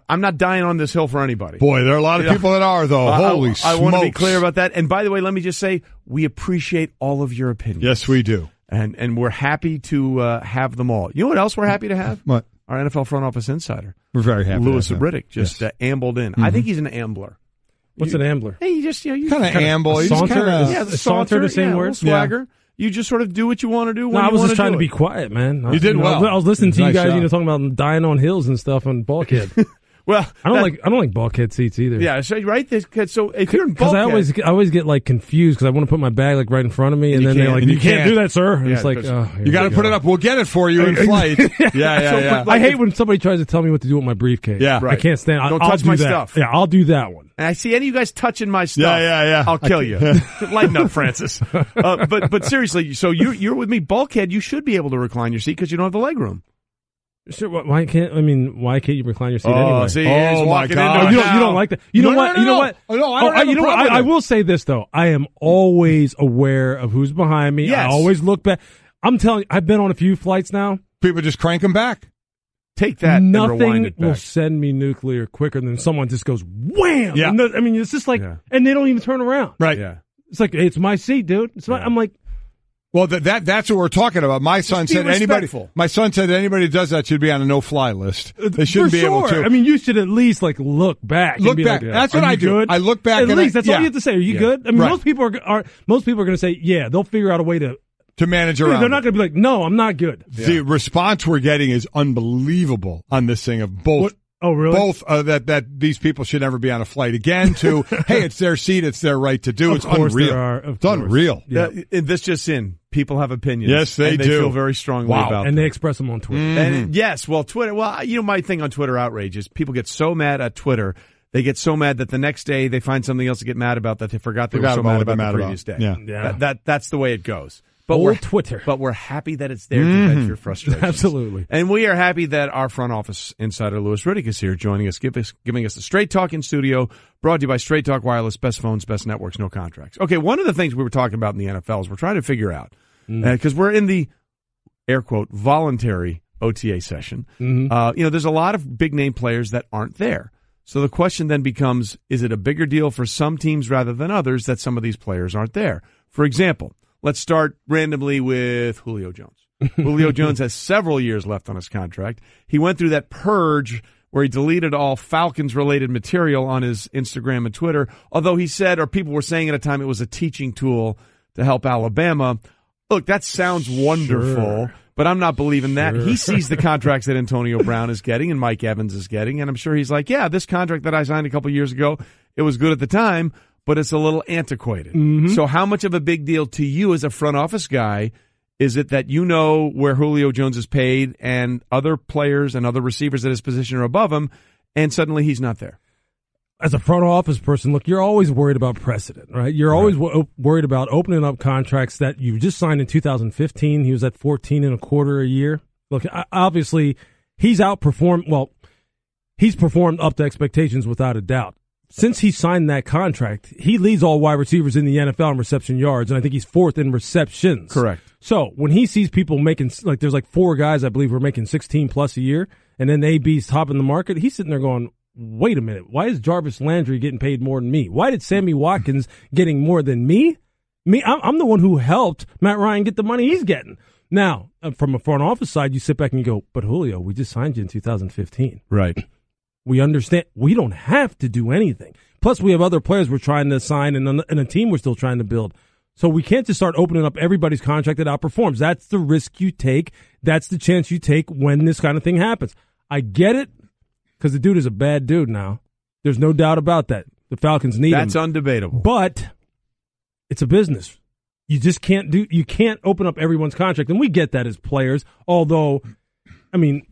I'm not dying on this hill for anybody. Boy, there are a lot of people that are, though. Holy smokes. I want to be clear about that. And by the way, let me just say, we appreciate all of your opinions. Yes, we do. And we're happy to have them all. You know what else we're happy to have? What? Our NFL front office insider. We're very happy. Lewis Riddick just ambled in. I think he's an ambler. What's an ambler? Hey, you just you kind of amble. Saunter, the same word. Swagger. Yeah. You just sort of do what you want to do. When I was just trying to be quiet, man. You did well. I was listening to you guys, job. talking about dying on hills and stuff on bulkhead. Well, I don't like bulkhead seats either. Yeah, so right. So if you're in bulkhead, because I always get like confused because I want to put my bag like right in front of me, and then they're like, "You can't do that, sir." And it's like, you got to put it up. We'll get it for you in flight. Yeah. I hate when somebody tries to tell me what to do with my briefcase. Yeah, right. I can't stand. Don't I'll touch do my that. stuff. Yeah, I'll do that one. And I see any of you guys touching my stuff. Yeah. I'll kill you. Lighten up, Francis. But seriously, so you're with me. Bulkhead, you should be able to recline your seat because you don't have the leg room. Sure, why can't you recline your seat anyway? See, he's walking God. into you don't like that. You know what? I will say this though. I am always aware of who's behind me. Yes. I always look back. I'm telling you, I've been on a few flights now. People just crank them back. Take that. Nothing and rewind it back. will send me nuclear quicker than someone just goes wham. Yeah. It's just like, and they don't even turn around. Right. Yeah. It's like, hey, it's my seat, dude. I'm like. Well, that's what we're talking about. My son said anybody that does that should be on a no-fly list. They shouldn't be able to. I mean, you should at least like look back. Look back. Like, that's what I do. Good? I look back. At least that's all you have to say. Are you good? I mean, right. most people are going to say, yeah, they'll figure out a way to manage around. They're not going to be like, no, I'm not good. The response we're getting is unbelievable on this thing of both. What? Oh, really? Both that these people should never be on a flight again. To hey, it's their seat, it's their right to do. It's unreal. It's unreal. Yeah. This just in. People have opinions. Yes, they do. They feel very strongly about them. And they express them on Twitter. And yes, well, Twitter. Well, my thing on Twitter outrage is people get so mad at Twitter. They get so mad that the next day they find something else to get mad about that they forgot they were so mad about the previous day. Yeah. That's the way it goes. But Old Twitter. But we're happy that it's there to vent your frustrations. Absolutely. And we are happy that our front office insider, Lewis Riddick, is here joining us, giving us the Straight Talk in studio, brought to you by Straight Talk Wireless, best phones, best networks, no contracts. Okay, one of the things we were talking about in the NFL is we're trying to figure out, because we're in the, air quote, voluntary OTA session. There's a lot of big-name players that aren't there. So the question then becomes, is it a bigger deal for some teams rather than others that some of these players aren't there? For example, let's start randomly with Julio Jones. Julio Jones has several years left on his contract. He went through that purge where he deleted all Falcons-related material on his Instagram and Twitter, although he said, or people were saying at a time, it was a teaching tool to help Alabama. Look, that sounds wonderful, but I'm not believing that. He sees the contracts that Antonio Brown is getting and Mike Evans is getting, and I'm sure he's like, yeah, this contract that I signed a couple years ago, it was good at the time, but it's a little antiquated. So how much of a big deal to you as a front office guy is it that you know where Julio Jones is paid and other players and other receivers at his position are above him, and suddenly he's not there? As a front office person, look, you're always worried about precedent, right? You're always worried about opening up contracts that you just signed in 2015. He was at 14.25 a year. Look, obviously, he's performed up to expectations without a doubt. Since he signed that contract, he leads all wide receivers in the NFL in reception yards, and I think he's fourth in receptions. Correct. So when he sees people making, like there's like 4 guys I believe who are making 16 plus a year, and then AB's top in the market, he's sitting there going, wait a minute, why is Jarvis Landry getting paid more than me? Why did Sammy Watkins getting more than me? I'm the one who helped Matt Ryan get the money he's getting. Now, from a front office side, you sit back and you go, but Julio, we just signed you in 2015. Right. We understand we don't have to do anything. Plus, we have other players we're trying to sign and a team we're still trying to build. So we can't just start opening up everybody's contract that outperforms. That's the risk you take. That's the chance you take when this kind of thing happens. I get it because the dude is a bad dude now. There's no doubt about that. The Falcons need him. That's undebatable. But it's a business. You just can't open up everyone's contract. And we get that as players. Although, I mean,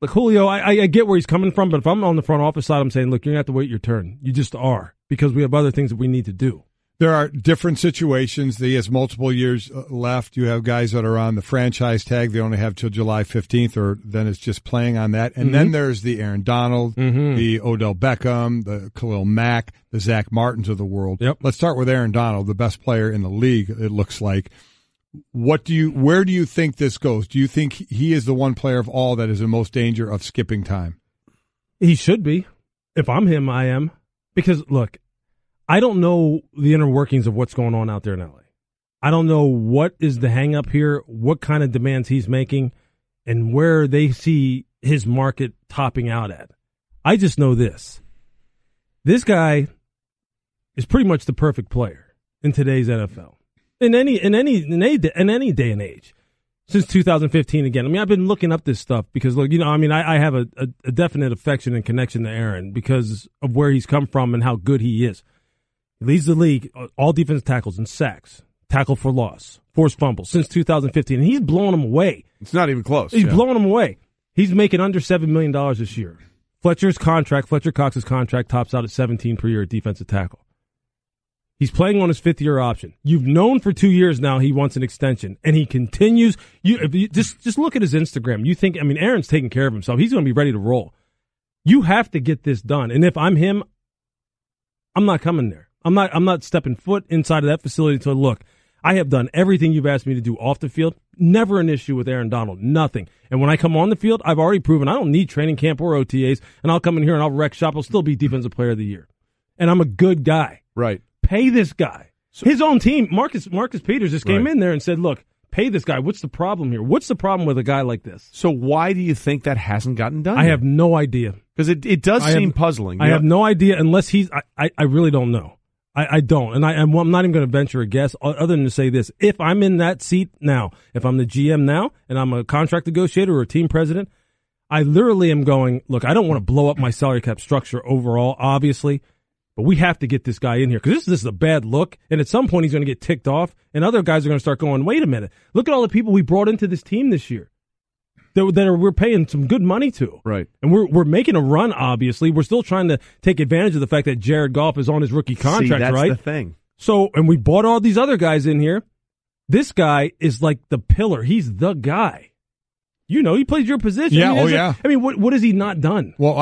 look, Julio, I get where he's coming from, but if I'm on the front office side, I'm saying, look, you're going to have to wait your turn. You just are, because we have other things that we need to do. There are different situations. He has multiple years left. You have guys that are on the franchise tag. They only have till July 15th, or then it's just playing on that. And then there's the Aaron Donald, the Odell Beckham, the Khalil Mack, the Zach Martins of the world. Yep. Let's start with Aaron Donald, the best player in the league, it looks like. Where do you think this goes? Do you think he is the one player of all that is in most danger of skipping time? He should be. If I'm him, I am. Because, look, I don't know the inner workings of what's going on out there in L.A. I don't know what is the hang-up here, what kind of demands he's making, and where they see his market topping out at. I just know this. This guy is pretty much the perfect player in today's NFL. In any day and age. Since 2015 again. I mean, I've been looking up this stuff because, look, I have a definite affection and connection to Aaron because of where he's come from and how good he is. He leads the league, all defensive tackles and sacks, tackle for loss, forced fumbles since 2015. And he's blowing them away. It's not even close. He's blowing them away. He's making under $7 million this year. Fletcher Cox's contract tops out at $17 per year at defensive tackle. He's playing on his fifth-year option. You've known for 2 years now he wants an extension, and he continues. Just look at his Instagram. You think, Aaron's taking care of himself. He's going to be ready to roll. You have to get this done. And if I'm him, I'm not coming there. I'm not stepping foot inside of that facility until, look, I have done everything you've asked me to do off the field. Never an issue with Aaron Donald. Nothing. And when I come on the field, I've already proven I don't need training camp or OTAs, and I'll come in here and I'll wreck shop. I'll still be Defensive Player of the Year. And I'm a good guy. Right. Pay this guy. His own team, Marcus Peters just came in there and said, look, pay this guy. What's the problem here? What's the problem with a guy like this? So why do you think that hasn't gotten done I yet? have no idea. Because it does seem puzzling. I have no idea unless he's – I really don't know. I don't. And I'm not even going to venture a guess other than to say this. If I'm in that seat now, if I'm the GM now and I'm a contract negotiator or a team president, I literally am going, look, I don't want to blow up my salary cap structure overall, obviously, but we have to get this guy in here because this is a bad look. And at some point he's going to get ticked off and other guys are going to start going, wait a minute, look at all the people we brought into this team this year. We're paying some good money to. Right. And we're making a run, obviously. We're still trying to take advantage of the fact that Jared Goff is on his rookie contract, that's right? That's the thing. So, and we bought all these other guys in here. This guy is like the pillar. He's the guy. You know, he plays your position. Yeah, what has he not done? Well,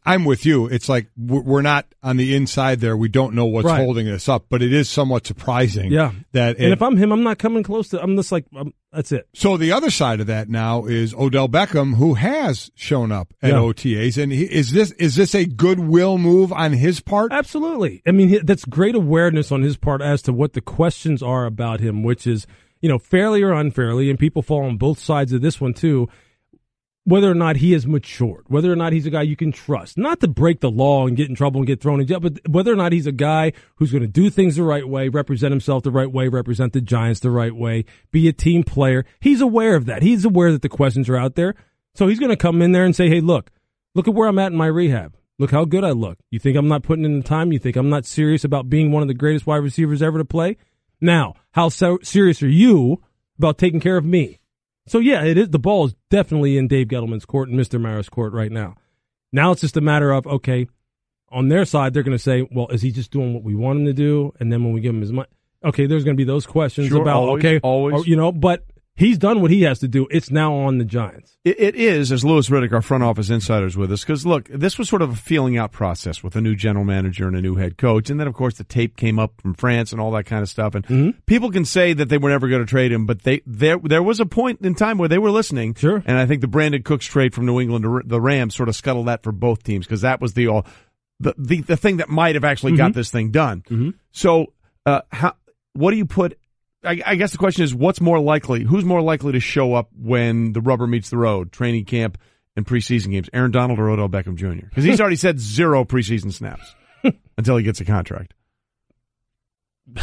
I'm with you. It's like we're not on the inside there. We don't know what's holding us up, but it is somewhat surprising. Yeah. And if I'm him, I'm not coming close to. I'm just like, that's it. So the other side of that now is Odell Beckham, who has shown up at OTAs, and is this a goodwill move on his part? Absolutely. I mean, that's great awareness on his part as to what the questions are about him, which is, you know, fairly or unfairly, and people fall on both sides of this one too, whether or not he has matured, whether or not he's a guy you can trust, not to break the law and get in trouble and get thrown in jail, but whether or not he's a guy who's going to do things the right way, represent himself the right way, represent the Giants the right way, be a team player. He's aware of that. He's aware that the questions are out there. So he's going to come in there and say, hey, look at where I'm at in my rehab. Look how good I look. You think I'm not putting in the time? You think I'm not serious about being one of the greatest wide receivers ever to play? Now, how serious are you about taking care of me? So, yeah, it is. The ball is definitely in Dave Gettleman's court and Mr. Mara's court right now. Now it's just a matter of, okay, on their side, they're going to say, well, is he just doing what we want him to do? And then when we give him his money, okay, there's going to be those questions about, always. But he's done what he has to do. It's now on the Giants. It is, as Louis Riddick, our front office insider, is with us. Because, look, this was sort of a feeling out process with a new general manager and a new head coach. And then, of course, the tape came up from France and all that kind of stuff. And people can say that they were never going to trade him, but there was a point in time where they were listening. Sure. And I think the Brandon Cooks trade from New England to the Rams sort of scuttled that for both teams because that was the thing that might have actually got this thing done. Mm-hmm. So, what do you put? I guess the question is, who's more likely to show up when the rubber meets the road, training camp and preseason games, Aaron Donald or Odell Beckham Jr.? Because he's already said 0 preseason snaps until he gets a contract.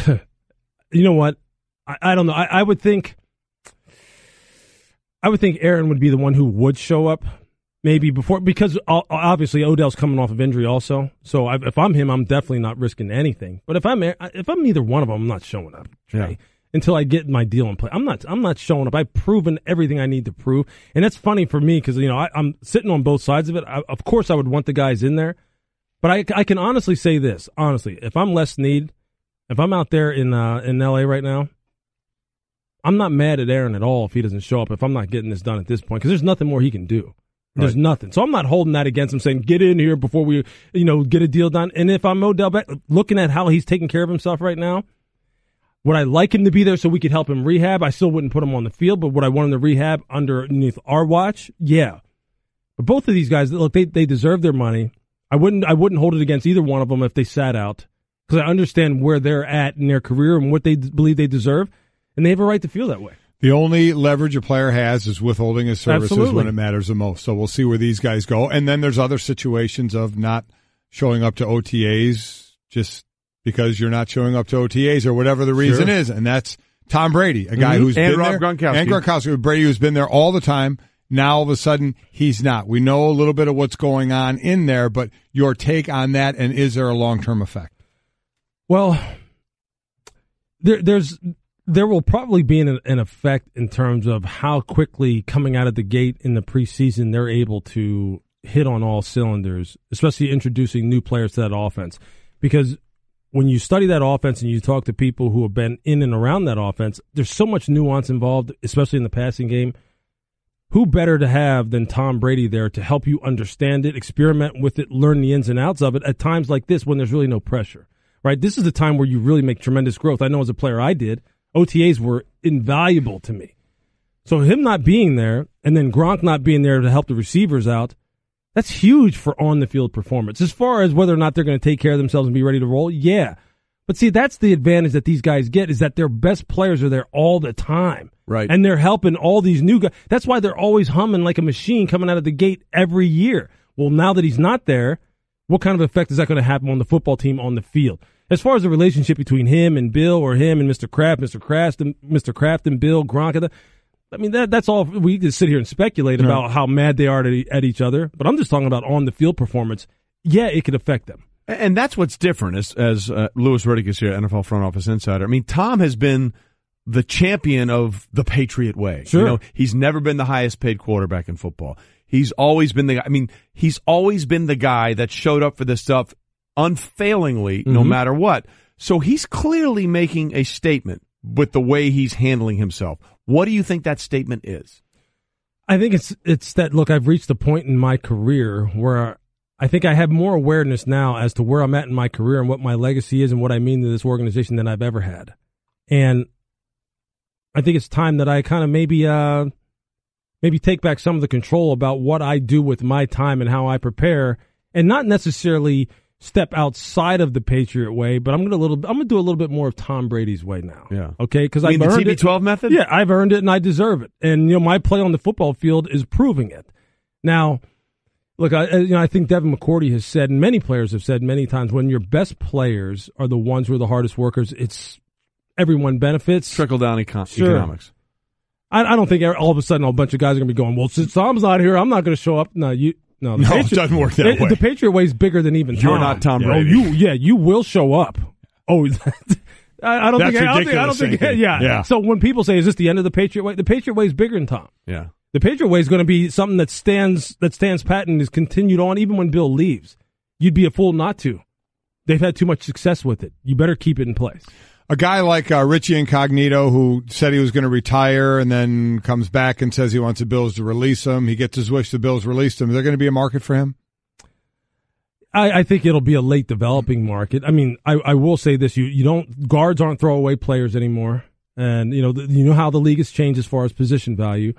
You know what? I don't know. I would think Aaron would be the one who would show up maybe before, because obviously Odell's coming off of injury also. So if I'm him, I'm definitely not risking anything. But if I'm neither one of them, I'm not showing up. Okay? Yeah. Until I get my deal in play. I'm not showing up. I've proven everything I need to prove. And that's funny for me because, you know, I'm sitting on both sides of it. Of course, I would want the guys in there. But I can honestly say this. Honestly, if I'm Les Snead, If I'm out there in L.A. right now, I'm not mad at Aaron at all if he doesn't show up, if I'm not getting this done at this point, because there's nothing more he can do. There's nothing. So I'm not holding that against him, saying, get in here before we, get a deal done. And if I'm Odell Beckham, looking at how he's taking care of himself right now, would I like him to be there so we could help him rehab? I still wouldn't put him on the field, but would I want him to rehab underneath our watch? Yeah. But both of these guys, look, they deserve their money. I wouldn't hold it against either one of them if they sat out, because I understand where they're at in their career and what they believe they deserve, and they have a right to feel that way. The only leverage a player has is withholding his services when it matters the most. So we'll see where these guys go. And then there's other situations of not showing up to OTAs just because you're not showing up to OTAs or whatever the reason is. And that's Tom Brady, a guy who's been there. Gronkowski. And Gronkowski. Brady, who's been there all the time. Now all of a sudden he's not. We know a little bit of what's going on in there, but your take on that, and is there a long-term effect? Well, there will probably be an effect in terms of how quickly coming out of the gate in the preseason they're able to hit on all cylinders, especially introducing new players to that offense. Because when you study that offense and you talk to people who have been in and around that offense, there's so much nuance involved, especially in the passing game. Who better to have than Tom Brady there to help you understand it, experiment with it, learn the ins and outs of it at times like this when there's really no pressure, right? This is the time where you really make tremendous growth. I know as a player I did. OTAs were invaluable to me. So him not being there and then Gronk not being there to help the receivers out, that's huge for on-the-field performance. As far as whether or not they're going to take care of themselves and be ready to roll, yeah. But see, that's the advantage that these guys get, is that their best players are there all the time. Right. And they're helping all these new guys. That's why they're always humming like a machine coming out of the gate every year. Well, now that he's not there, what kind of effect is that going to have on the football team on the field? As far as the relationship between him and Bill, or him and Mr. Kraft and Bill, Gronk, I mean, that's all. We can sit here and speculate about how mad they are at each other, but I'm just talking about on-the-field performance. Yeah, it could affect them. And that's what's different, as Louis Riddick is here, NFL Front Office Insider. I mean, Tom has been the champion of the Patriot way. Sure. He's never been the highest-paid quarterback in football. He's always been the guy. I mean, he's always been the guy that showed up for this stuff unfailingly, no matter what. So he's clearly making a statement with the way he's handling himself. What do you think that statement is? I think it's that, look, I've reached a point in my career where I think I have more awareness now as to where I'm at in my career and what my legacy is and what I mean to this organization than I've ever had. And I think it's time that I kind of maybe take back some of the control about what I do with my time and how I prepare, and not necessarily step outside of the Patriot way, but I'm going to do a little bit more of Tom Brady's way now. Yeah. Okay? Because I've earned it. The TB12 method? Yeah, I've earned it and I deserve it. And my play on the football field is proving it. Now, look, I think Devin McCourty has said, and many players have said many times, when your best players are the ones who are the hardest workers, it's everyone benefits. Trickle down economics. I don't think all of a sudden a bunch of guys are going to be going, well, since Tom's not here, I'm not going to show up. No, it doesn't work that way. The Patriot way is bigger than even Tom. You're not Tom Brady. You will show up. Oh, I don't think. Yeah. So when people say, "Is this the end of the Patriot way?" The Patriot way is bigger than Tom. Yeah. The Patriot way is going to be something that stands pat and is continued on even when Bill leaves. You'd be a fool not to. They've had too much success with it. You better keep it in place. A guy like Richie Incognito, who said he was going to retire and then comes back and says he wants the Bills to release him. He gets his wish, the Bills released him. Is there going to be a market for him? I think it'll be a late developing market. I mean, I will say this: guards aren't throwaway players anymore, and you know how the league has changed as far as position value.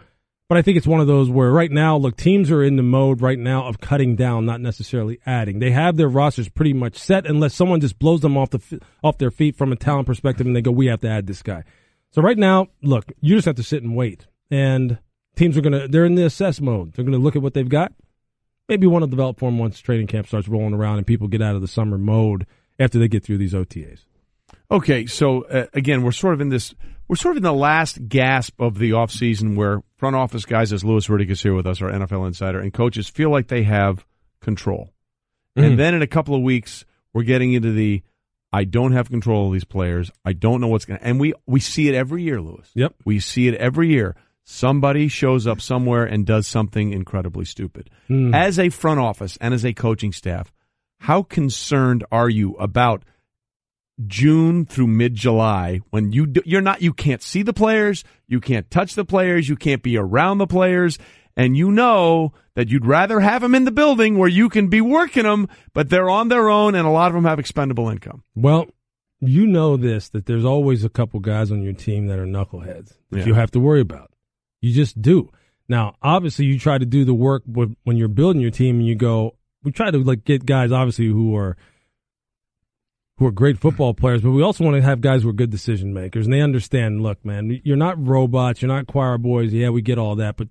But I think it's one of those where right now, look, teams are in the mode right now of cutting down, not necessarily adding. They have their rosters pretty much set unless someone just blows them off their feet from a talent perspective and they go, we have to add this guy. So right now, look, you just have to sit and wait. And teams they're in the assess mode. They're going to look at what they've got. Maybe one will develop for them once training camp starts rolling around and people get out of the summer mode after they get through these OTAs. Okay, so again, we're sort of in the last gasp of the offseason where front office guys, as Louis Riddick is here with us, our NFL insider, and coaches feel like they have control. And then in a couple of weeks, we're getting into I don't have control of these players. I don't know what's going to – and we see it every year, Louis. Yep. We see it every year. Somebody shows up somewhere and does something incredibly stupid. As a front office and as a coaching staff, how concerned are you about June through mid-July, when you can't see the players, you can't touch the players, you can't be around the players, and you know that you'd rather have them in the building where you can be working them, but they're on their own, and a lot of them have expendable income. Well, you know that there's always a couple guys on your team that are knuckleheads that you have to worry about. You just do. Now, obviously, you try to do the work when you're building your team, and you go, we try to get guys, obviously, who are great football players, but we also want to have guys who are good decision makers, and they understand, look, man, you're not robots, you're not choir boys. Yeah, we get all that, but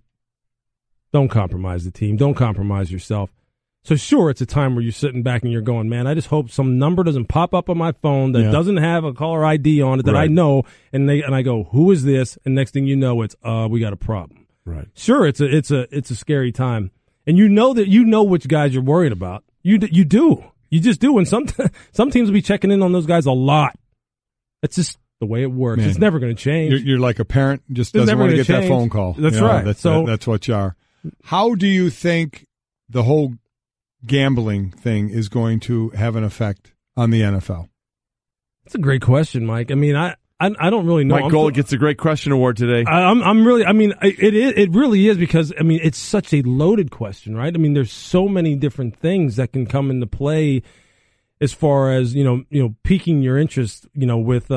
don't compromise the team. Don't compromise yourself. So sure, it's a time where you're sitting back and you're going, man, I just hope some number doesn't pop up on my phone that doesn't have a caller ID on it that I know, and I go, who is this? And next thing you know, it's we got a problem. Right. Sure, it's a scary time, and you know which guys you're worried about. You do. You just do, and some teams will be checking in on those guys a lot. It's just the way it works. Man, it's never going to change. You're like a parent just doesn't want to get that phone call. That's right. That's what you are. How do you think the whole gambling thing is going to have an effect on the NFL? That's a great question, Mike. I mean, I don't really know. Mike Golic gets a great question award today. It really is, because, I mean, it's such a loaded question, right? I mean, there's so many different things that can come into play as far as, piquing your interest, with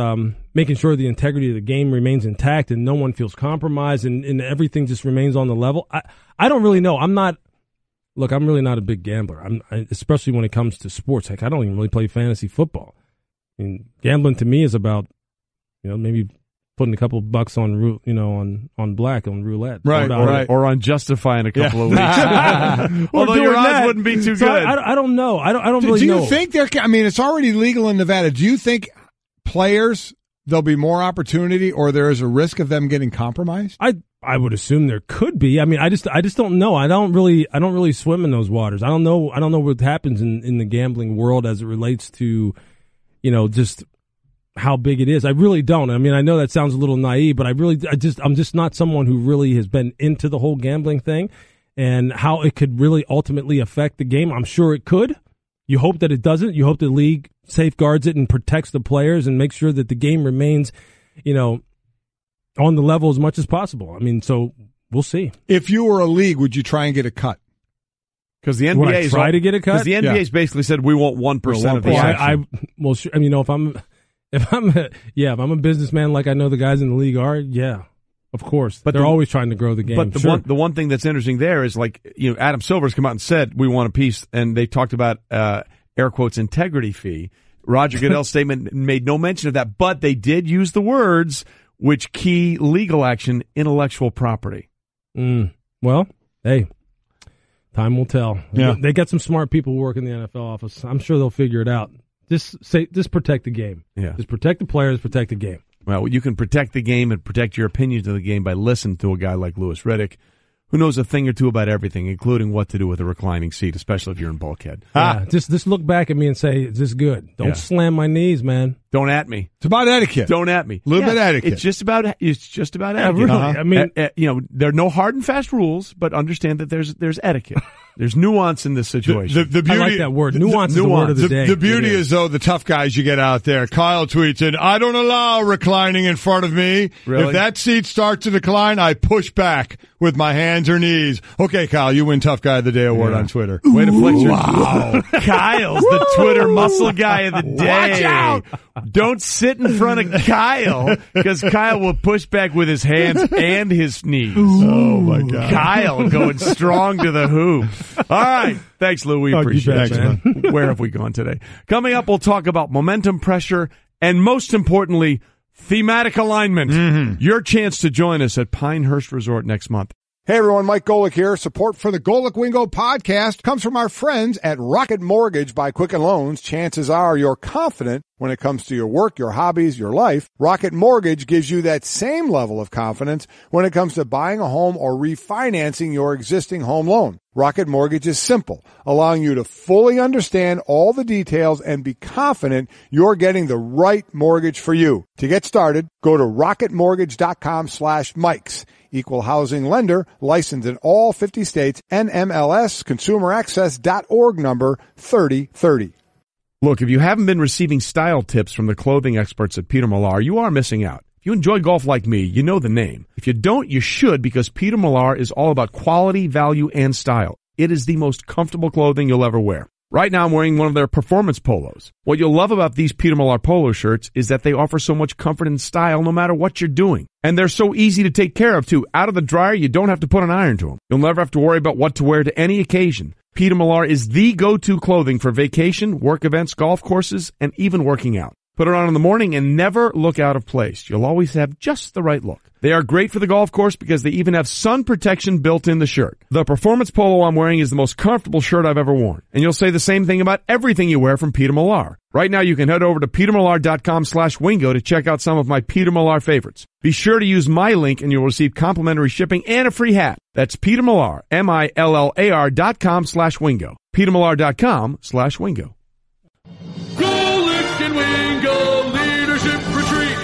making sure the integrity of the game remains intact and no one feels compromised and everything just remains on the level. I don't really know. I'm really not a big gambler. Especially when it comes to sports. Heck, I don't even really play fantasy football. I mean, gambling to me is about, maybe putting a couple bucks on, on black on roulette, or on Justify in a couple of weeks. Although your odds wouldn't be too good. I don't know. I don't really know. Do you think it's already legal in Nevada. Do you think players, there'll be more opportunity, or there is a risk of them getting compromised? I would assume there could be. I mean, I just don't know. I don't really swim in those waters. I don't know what happens in the gambling world as it relates to, just how big it is. I really don't. I mean, I know that sounds a little naive, but I'm just not someone who really has been into the whole gambling thing and how it could really ultimately affect the game. I'm sure it could. You hope that it doesn't. You hope the league safeguards it and protects the players and makes sure that the game remains, on the level as much as possible. I mean, so we'll see. If you were a league, would you try and get a cut? Because the NBA try to get a cut. Because the NBA's basically said we want 1% of the action. If I'm a businessman like I know the guys in the league are, yeah, of course. But they're always trying to grow the game. But the one thing that's interesting there is, Adam Silver's come out and said we want a piece, and they talked about air quotes integrity fee. Roger Goodell's statement made no mention of that, but they did use the words which key legal action, intellectual property. Well, hey, time will tell. Yeah. They got some smart people who work in the NFL office. I'm sure they'll figure it out. Just protect the game. Yeah. Just protect the players, protect the game. Well, you can protect the game and protect your opinions of the game by listening to a guy like Louis Riddick, who knows a thing or two about everything, including what to do with a reclining seat, especially if you're in bulkhead. Yeah, just look back at me and say, is this good? Don't slam my knees, man. Don't at me. It's about etiquette. Don't at me. A little bit etiquette. It's just about etiquette. Really. I mean, there are no hard and fast rules, but understand that there's etiquette. There's nuance in this situation. The beauty, I like that word. Nuance is the word of the day. The beauty is, though, the tough guys you get out there. Kyle tweets in, I don't allow reclining in front of me. Really? If that seat starts to decline, I push back with my hands or knees. Okay, Kyle, you win Tough Guy of the Day award on Twitter. Way to flex your... Wow. Kyle's the Twitter muscle guy of the day. Watch out! Don't sit in front of Kyle, because Kyle will push back with his hands and his knees. Oh, my God. Kyle going strong to the hoop. All right. Thanks, Lou. We appreciate it. Man. Where have we gone today? Coming up, we'll talk about momentum pressure and, most importantly, thematic alignment. Mm-hmm. Your chance to join us at Pinehurst Resort next month. Hey everyone, Mike Golic here. Support for the Golic Wingo podcast comes from our friends at Rocket Mortgage by Quicken Loans. Chances are you're confident when it comes to your work, your hobbies, your life. Rocket Mortgage gives you that same level of confidence when it comes to buying a home or refinancing your existing home loan. Rocket Mortgage is simple, allowing you to fully understand all the details and be confident you're getting the right mortgage for you. To get started, go to rocketmortgage.com/Mikes. Equal housing lender, licensed in all 50 states, NMLS, consumeraccess.org number 3030. Look, if you haven't been receiving style tips from the clothing experts at Peter Millar, you are missing out. If you enjoy golf like me, you know the name. If you don't, you should, because Peter Millar is all about quality, value, and style. It is the most comfortable clothing you'll ever wear. Right now, I'm wearing one of their performance polos. What you'll love about these Peter Millar polo shirts is that they offer so much comfort and style no matter what you're doing. And they're so easy to take care of, too. Out of the dryer, you don't have to put an iron to them. You'll never have to worry about what to wear to any occasion. Peter Millar is the go-to clothing for vacation, work events, golf courses, and even working out. Put it on in the morning and never look out of place. You'll always have just the right look. They are great for the golf course because they even have sun protection built in the shirt. The performance polo I'm wearing is the most comfortable shirt I've ever worn. And you'll say the same thing about everything you wear from Peter Millar. Right now you can head over to petermillar.com/wingo to check out some of my Peter Millar favorites. Be sure to use my link and you'll receive complimentary shipping and a free hat. That's Peter Millar, MILLAR.com/wingo. petermillar.com/wingo. Golic and Wingo Leadership Retreat.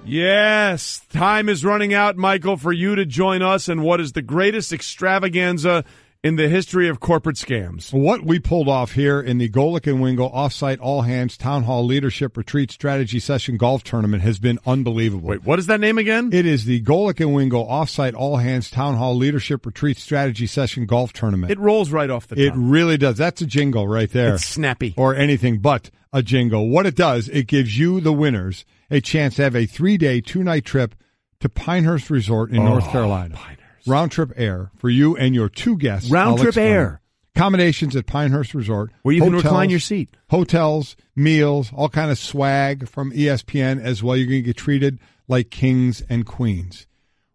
Yes, time is running out, Michael, for you to join us in what is the greatest extravaganza in the history of corporate scams. What we pulled off here in the Golic and Wingo Offsite All Hands Town Hall Leadership Retreat Strategy Session Golf Tournament has been unbelievable. Wait, what is that name again? It is the Golic and Wingo Offsite All Hands Town Hall Leadership Retreat Strategy Session Golf Tournament. It rolls right off the tongue. It really does. That's a jingle right there. It's snappy. Or anything but a jingle. What it does, it gives you, the winners, a chance to have a 3-day, 2-night trip to Pinehurst Resort in North Carolina. Pinehurst. Round trip air for you and your 2 guests. Round trip air. Accommodations at Pinehurst Resort. Where you can recline your seat. Hotels, meals, all kind of swag from ESPN as well. You're going to get treated like kings and queens.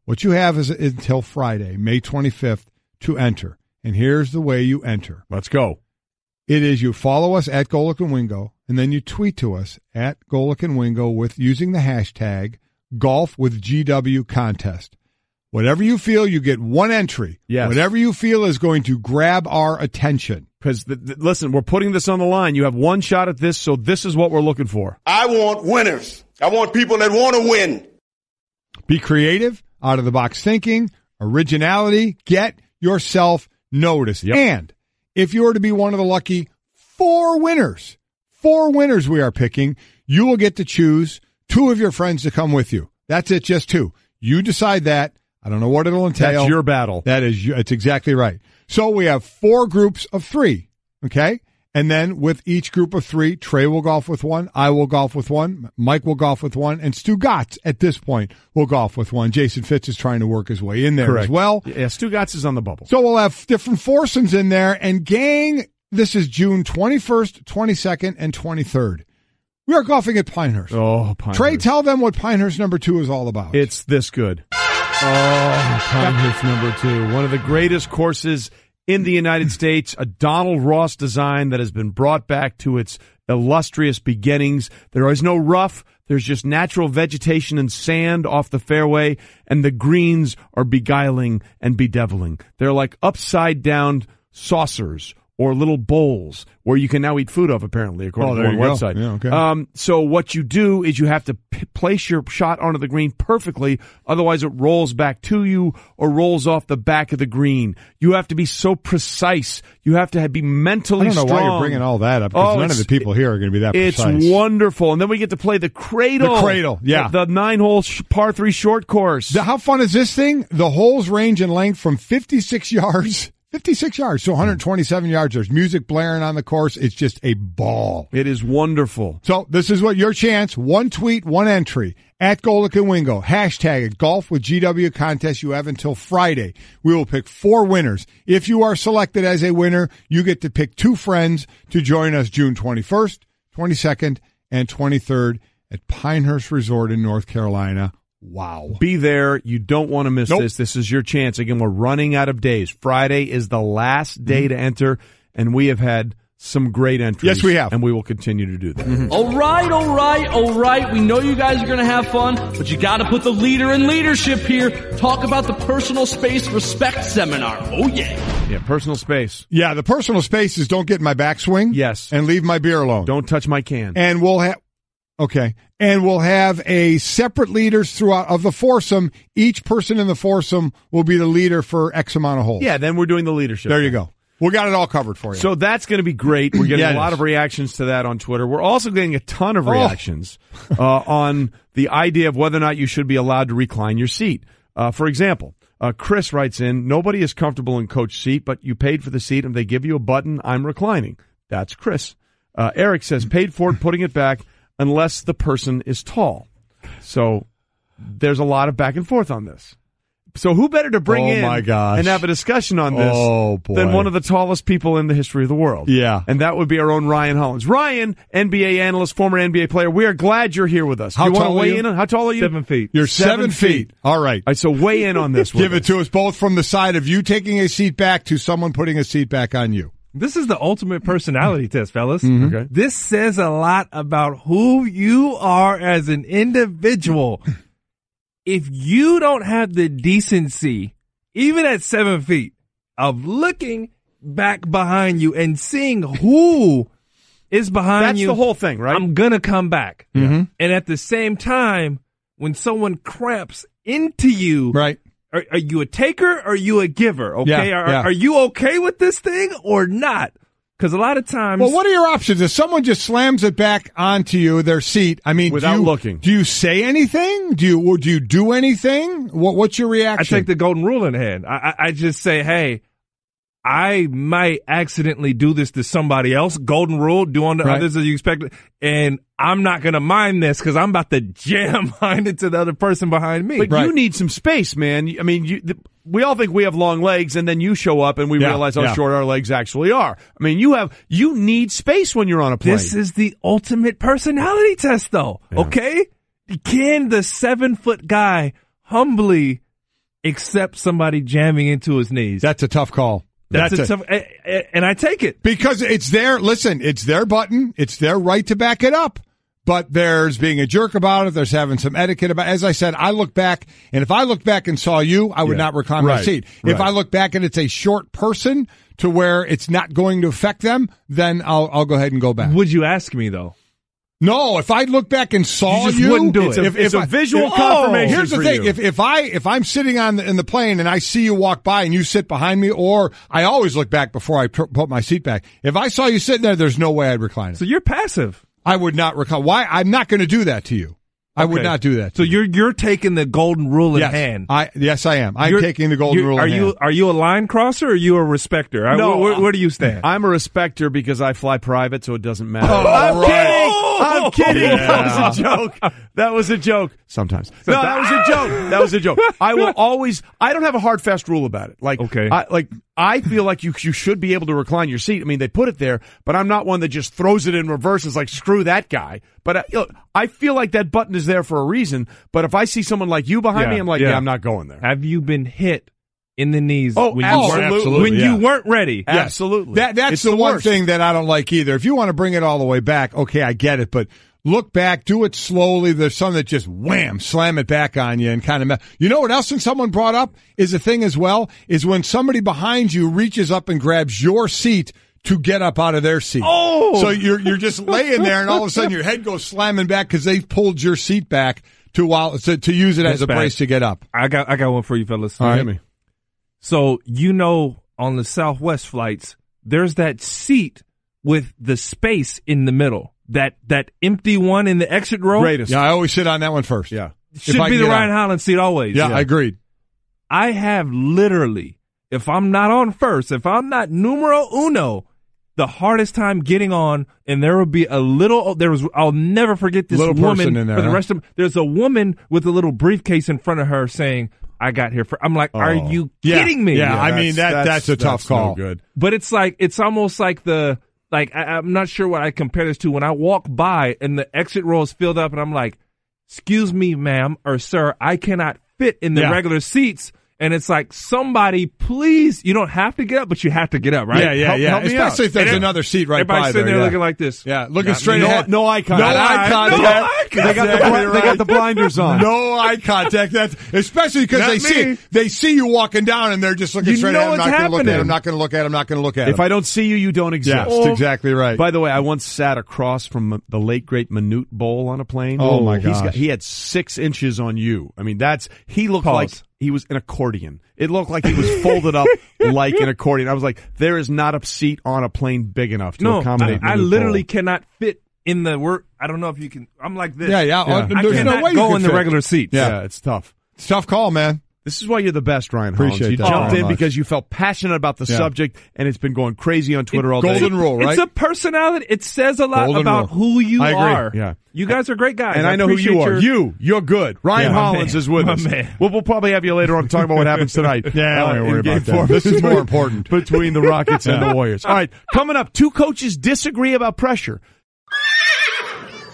What you have is until Friday, May 25th, to enter. And here's the way you enter. Let's go. It is you follow us at Golic and Wingo, and then you tweet to us at Golic and Wingo with using the hashtag Golf with GW Contest. Whatever you feel, you get 1 entry. Yes. Whatever you feel is going to grab our attention. Because, listen, we're putting this on the line. You have 1 shot at this, so this is what we're looking for. I want winners. I want people that want to win. Be creative, out-of-the-box thinking, originality. Get yourself noticed. Yep. And if you were to be one of the lucky 4 winners we are picking, you will get to choose 2 of your friends to come with you. That's it, just 2. You decide that. I don't know what it'll entail. That's your battle. It's exactly right. So we have 4 groups of 3, okay? And then with each group of 3, Trey will golf with 1, I will golf with 1, Mike will golf with 1, and Stu Gotts at this point will golf with 1. Jason Fitz is trying to work his way in there. Correct. As well. Yeah, Stu Gotts is on the bubble. So we'll have different foursomes in there. And gang, this is June 21st, 22nd, and 23rd. We are golfing at Pinehurst. Oh, Pinehurst. Trey, tell them what Pinehurst number 2 is all about. It's this good. Oh, Pinehurst number 2. One of the greatest courses in the United States, a Donald Ross design that has been brought back to its illustrious beginnings. There is no rough. There's just natural vegetation and sand off the fairway, and the greens are beguiling and bedeviling. They're like upside-down saucers or little bowls where you can now eat food of, apparently, according to one website. Yeah, okay. So what you do is you have to place your shot onto the green perfectly, otherwise it rolls back to you or rolls off the back of the green. You have to be so precise. You have to be mentally strong. I don't know why you're bringing all that up, because none of the people here are going to be that precise. It's wonderful. And then we get to play the Cradle. The Cradle, yeah. The 9-hole par 3 short course. How fun is this thing? The holes range in length from 56 yards to 127 yards. There's music blaring on the course. It's just a ball. It is wonderful. So this is what your chance. 1 tweet, 1 entry. At Golic and Wingo. Hashtag it. Golf with GW Contest. You have until Friday. We will pick 4 winners. If you are selected as a winner, you get to pick 2 friends to join us June 21st, 22nd, and 23rd at Pinehurst Resort in North Carolina. Wow. Be there. You don't want to miss this. This is your chance. Again, we're running out of days. Friday is the last day to enter, and we have had some great entries. Yes, we have. And we will continue to do that. Mm-hmm. All right. We know you guys are going to have fun, but you got to put the leader in leadership here. Talk about the Personal Space Respect Seminar. Oh, yeah. Yeah, personal space. Yeah, the personal space is don't get in my backswing. Yes. And leave my beer alone. Don't touch my can. And we'll have... Okay. And we'll have a separate leaders throughout of the foursome. Each person in the foursome will be the leader for X amount of holes. Yeah, then we're doing the leadership. There you go. We got it all covered for you. So that's going to be great. We're getting a lot of reactions to that on Twitter. We're also getting a ton of reactions on the idea of whether or not you should be allowed to recline your seat. For example, Chris writes in, nobody is comfortable in coach seat, but you paid for the seat and they give you a button, I'm reclining. That's Chris. Eric says, paid for it, putting it back unless the person is tall. So there's a lot of back and forth on this. So who better to bring in and have a discussion on this than one of the tallest people in the history of the world? Yeah. And that would be our own Ryan Hollins. Ryan, NBA analyst, former NBA player, we are glad you're here with us. How tall are you? How tall are you? 7 feet. You're 7 feet. All right. So weigh in on this. Give it to us both from the side of you taking a seat back to someone putting a seat back on you. This is the ultimate personality test, fellas. Mm-hmm. Okay. This says a lot about who you are as an individual. If you don't have the decency, even at 7 feet, of looking back behind you and seeing who is behind you. That's the whole thing, right? I'm going to come back. Mm-hmm. And at the same time, when someone cramps into you, right? Are you a taker or are you a giver? Okay. Yeah, Are you okay with this thing or not? Because a lot of times. Well, what are your options? If someone just slams it back onto you, their seat, I mean, without looking, do you say anything? Do you do anything? What's your reaction? I take the golden rule in hand. I just say, hey, I might accidentally do this to somebody else. Golden rule, do unto others as you expect. And I'm not going to mind this because I'm about to jam behind it to the other person behind me. But you need some space, man. I mean, we all think we have long legs, and then you show up and we realize how short our legs actually are. I mean, you need space when you're on a plane. This is the ultimate personality test, though. Yeah. Okay? Can the 7-foot guy humbly accept somebody jamming into his knees? That's a tough call. That's a tough, and I take it. Because it's their button. It's their right to back it up. But there's being a jerk about it. There's having some etiquette about it. As I said, I look back, and if I look back and saw you, I would not recline my seat. If I look back and it's a short person to where it's not going to affect them, then I'll go ahead and go back. Would you ask me, though? No, if I look back and saw you, wouldn't do it. It's a visual confirmation. Here's the thing: if I'm sitting in the plane and I see you walk by and you sit behind me, or I always look back before I put my seat back. If I saw you sitting there, there's no way I'd recline it. So you're passive. I would not recline. Why? I'm not going to do that to you. I would not do that. So you're taking the golden rule in hand. Yes, I am. I'm taking the golden rule in hand. Are you a line crosser or are you a respecter? No, where do you stand? I'm a respecter because I fly private, so it doesn't matter. I'm kidding. Yeah. That was a joke. That was a joke. Sometimes. No, that was a joke. That was a joke. I don't have a hard, fast rule about it. I feel like you should be able to recline your seat. I mean, they put it there, but I'm not one that just throws it in reverse and is like, screw that guy. But I feel like that button is there for a reason. But if I see someone like you behind me, I'm like, I'm not going there. Have you been hit in the knees absolutely. when you weren't ready? Yes. Absolutely. That's the one thing that I don't like either. If you want to bring it all the way back, okay, I get it, but look back, do it slowly. There's some that just wham, slam it back on you and kind of you know what else someone brought up is a thing as well, is when somebody behind you reaches up and grabs your seat to get up out of their seat. Oh! So you're just laying there and all of a sudden your head goes slamming back because they pulled your seat back to use it as a brace to get up. I got one for you fellas. All right. Hit me. So, on the Southwest flights, there's that seat with the space in the middle. That empty one in the exit row. Greatest. Yeah, I always sit on that one first. Yeah. Should be the Ryan Hollins seat always. Yeah, I agreed. I have literally, if I'm not on first, if I'm not numero uno, the hardest time getting on, and there will be I'll never forget this little woman person in there, for the rest of them. There's a woman with a little briefcase in front of her saying, I got here for, I'm like, are you kidding me? Yeah, I mean, that's a tough call. No good. But it's almost like I'm not sure what I compare this to. When I walk by and the exit row is filled up and I'm like, excuse me, ma'am or sir, I cannot fit in the regular seats. And it's like, somebody, please, you don't have to get up, but you have to get up, right? Yeah. Help me out. Especially if there's another seat right by there. Everybody's sitting there looking like this. Yeah, looking straight ahead. No eye contact. They got the blinders on. No eye contact. That's especially because they see you walking down and they're just looking straight ahead. I'm not going to look at him. If I don't see you, you don't exist. Yeah, that's exactly right. By the way, I once sat across from the late great Manute Bol on a plane. Oh my gosh. He had 6 inches on you. I mean, he looked Pause. like he was an accordion. It looked like he was folded up like an accordion. I was like, there is not a seat on a plane big enough to accommodate. I literally cannot fit in the work. I don't know if you can. I'm like this. Yeah. I There's cannot no way go you in can the fit. regular seats. Yeah, it's tough. It's a tough call, man. This is why you're the best, Ryan Hollins. Appreciate You that jumped very in much. because you felt passionate about the subject, and it's been going crazy on Twitter all day. Golden rule, right? It's a personality. It says a lot about who you are. Yeah. You guys are great guys. And I know who you are. You're good. Ryan Hollins is with us. Man. We'll probably have you later on to talk about what happens tonight. Don't worry in about Game that. 4. This is more important. Between the Rockets and the Warriors. All right, coming up, two coaches disagree about pressure.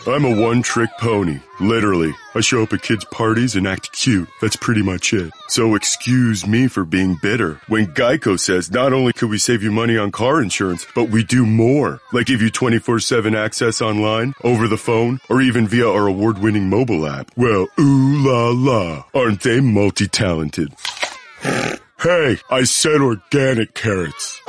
I'm a one-trick pony, literally. I show up at kids' parties and act cute. That's pretty much it. So excuse me for being bitter. When Geico says not only could we save you money on car insurance, but we do more. Like give you 24/7 access online, over the phone, or even via our award-winning mobile app. Well, ooh la la. Aren't they multi-talented? Hey, I said organic carrots.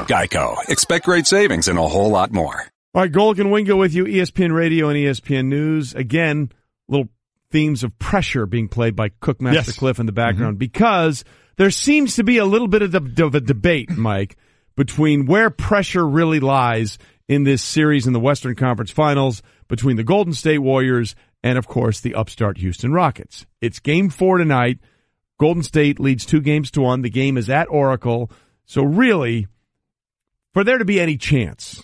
Geico. Expect great savings and a whole lot more. All right, Golic and Wingo with you, ESPN Radio and ESPN News. Again, little themes of pressure being played by Cookmaster Cliff in the background because there seems to be a little bit of a debate, Mike, between where pressure really lies in this series in the Western Conference Finals between the Golden State Warriors and, of course, the upstart Houston Rockets. It's Game 4 tonight. Golden State leads 2-1. The game is at Oracle. So really, for there to be any chance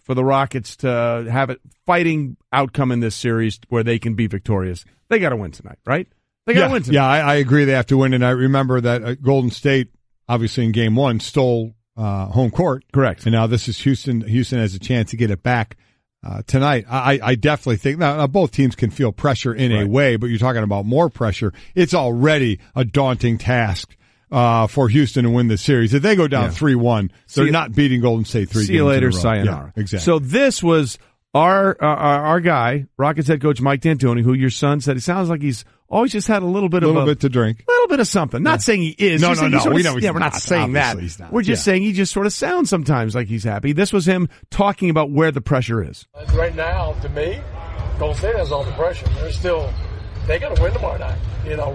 for the Rockets to have a fighting outcome in this series where they can be victorious, they got to win tonight, right? They got to win tonight. Yeah, I agree they have to win, and I remember that Golden State, obviously in Game 1, stole home court. Correct. And now this is Houston. Houston has a chance to get it back tonight. I definitely think now both teams can feel pressure in a way, but you're talking about more pressure. It's already a daunting task for Houston to win the series. If they go down 3-1, they're not beating Golden State 3 games. See you later, in a row. sayonara. Yeah, exactly. So this was our guy, Rockets head coach Mike D'Antoni, who your son said it sounds like he's always just had a little bit to drink, a little bit of something. Not saying he is. No. We know we're not saying that. We're just saying he just sort of sounds sometimes like he's happy. This was him talking about where the pressure is. Right now, to me, Golden State has all the pressure. They got to win tomorrow night.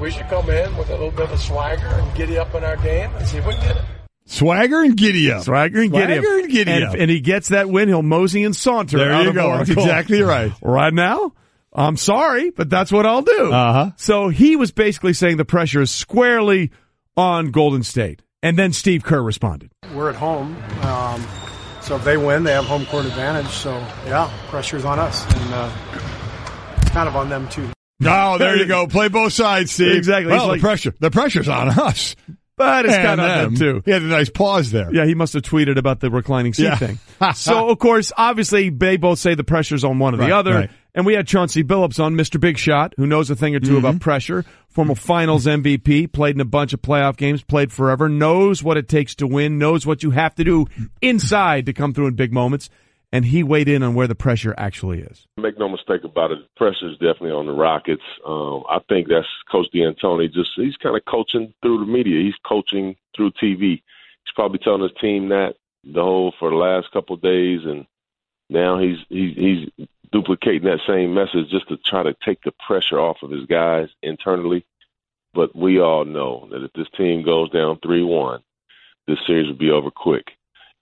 We should come in with a little bit of swagger and giddy up in our game and see if we can get it. Swagger and giddy up. And he gets that win, he'll mosey and saunter. There you go. That's exactly right. Right now, I'm sorry, but that's what I'll do. So he was basically saying the pressure is squarely on Golden State. And then Steve Kerr responded. We're at home. So if they win, they have home court advantage. So, yeah, pressure's on us. And it's kind of on them, too. Oh, there you go. Play both sides, Steve. Exactly. Well, the pressure's on us. But it's kind of on them, too. He had a nice pause there. Yeah, he must have tweeted about the reclining seat thing. So, of course, obviously, they both say the pressure's on one or the other. Right. And we had Chauncey Billups on, Mr. Big Shot, who knows a thing or two about pressure. Former finals MVP, played in a bunch of playoff games, played forever, knows what it takes to win, knows what you have to do inside to come through in big moments. And he weighed in on where the pressure actually is. Make no mistake about it, the pressure is definitely on the Rockets. I think that's Coach D'Antoni. He's kind of coaching through the media. He's coaching through TV. He's probably telling his team that for the last couple of days, and now he's duplicating that same message just to try to take the pressure off of his guys internally. But we all know that if this team goes down 3-1, this series will be over quick.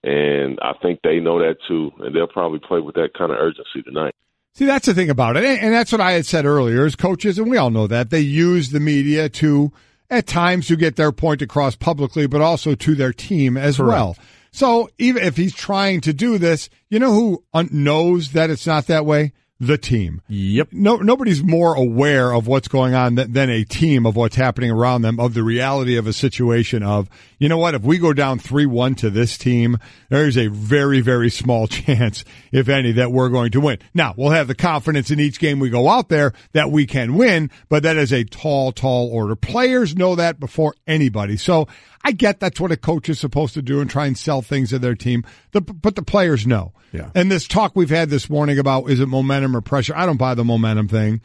And I think they know that, too, and they'll probably play with that kind of urgency tonight. See, that's the thing about it, and that's what I had said earlier, as coaches, and we all know that, they use the media to, at times, to get their point across publicly, but also to their team as well. So even if he's trying to do this, you know who knows that it's not that way? The team. Yep. Nobody's more aware of what's going on than a team, of what's happening around them, of the reality of a situation of, you know what, if we go down 3-1 to this team, there's a very, very small chance, if any, that we're going to win. Now, we'll have the confidence in each game we go out there that we can win, but that is a tall, tall order. Players know that before anybody. So I get that's what a coach is supposed to do and try and sell things to their team, but the players know. Yeah. And this talk we've had this morning about, is it momentum or pressure? I don't buy the momentum thing.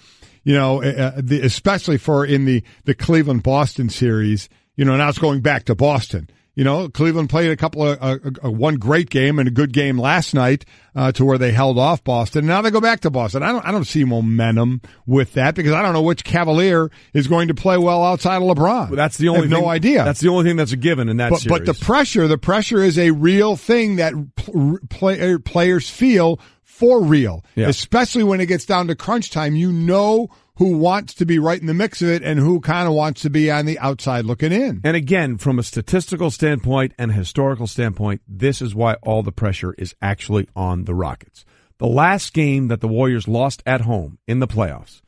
Especially in the Cleveland-Boston series, now it's going back to Boston. Cleveland played a couple of one great game and a good game last night to where they held off Boston. And now they go back to Boston. I don't see momentum with that because I don't know which Cavalier is going to play well outside of LeBron. Well, that's the only I have no idea. That's the only thing that's a given in that series. But the pressure is a real thing that players feel for real, especially when it gets down to crunch time. You know who wants to be right in the mix of it and who kind of wants to be on the outside looking in. And again, from a statistical standpoint and a historical standpoint, this is why all the pressure is actually on the Rockets. The last game that the Warriors lost at home in the playoffs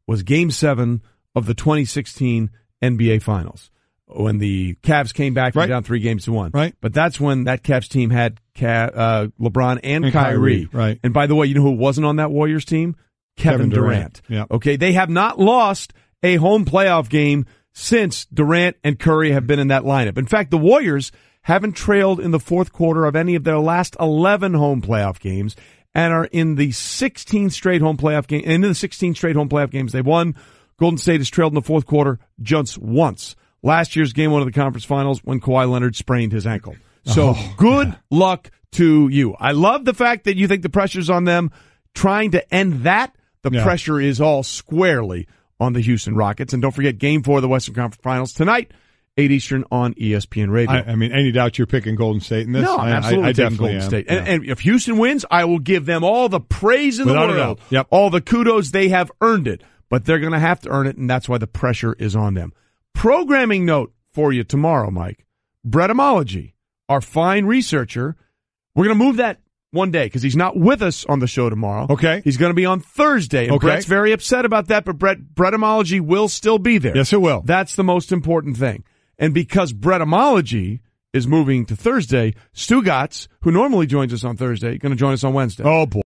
was Game 7 of the 2016 NBA Finals, when the Cavs came back from down 3-1. Right. But that's when that Cavs team had LeBron and Kyrie. Right. And by the way, you know who wasn't on that Warriors team? Kevin Durant. Yeah. Okay, they have not lost a home playoff game since Durant and Curry have been in that lineup. In fact, the Warriors haven't trailed in the fourth quarter of any of their last 11 home playoff games and are in the 16 straight home playoff game. And in the 16 straight home playoff games they've won, Golden State has trailed in the fourth quarter just once. Last year's Game 1 of the conference finals when Kawhi Leonard sprained his ankle. So good luck to you. I love the fact that you think the pressure's on them. Trying to end that, the pressure is all squarely on the Houston Rockets. And don't forget, Game 4 of the Western Conference Finals tonight, 8 Eastern on ESPN Radio. I mean, any doubt you're picking Golden State in this? No, I'm absolutely taking Golden State. And if Houston wins, I will give them all the praise in the world. Yep. All the kudos. They have earned it. But they're going to have to earn it, and that's why the pressure is on them. Programming note for you tomorrow, Mike. Brettomology, our fine researcher, we're going to move that one day because he's not with us on the show tomorrow. Okay. He's going to be on Thursday. And Brett's very upset about that, but Brettomology will still be there. Yes, it will. That's the most important thing. And because Brettomology is moving to Thursday, Stu Gatz, who normally joins us on Thursday, is going to join us on Wednesday. Oh, boy.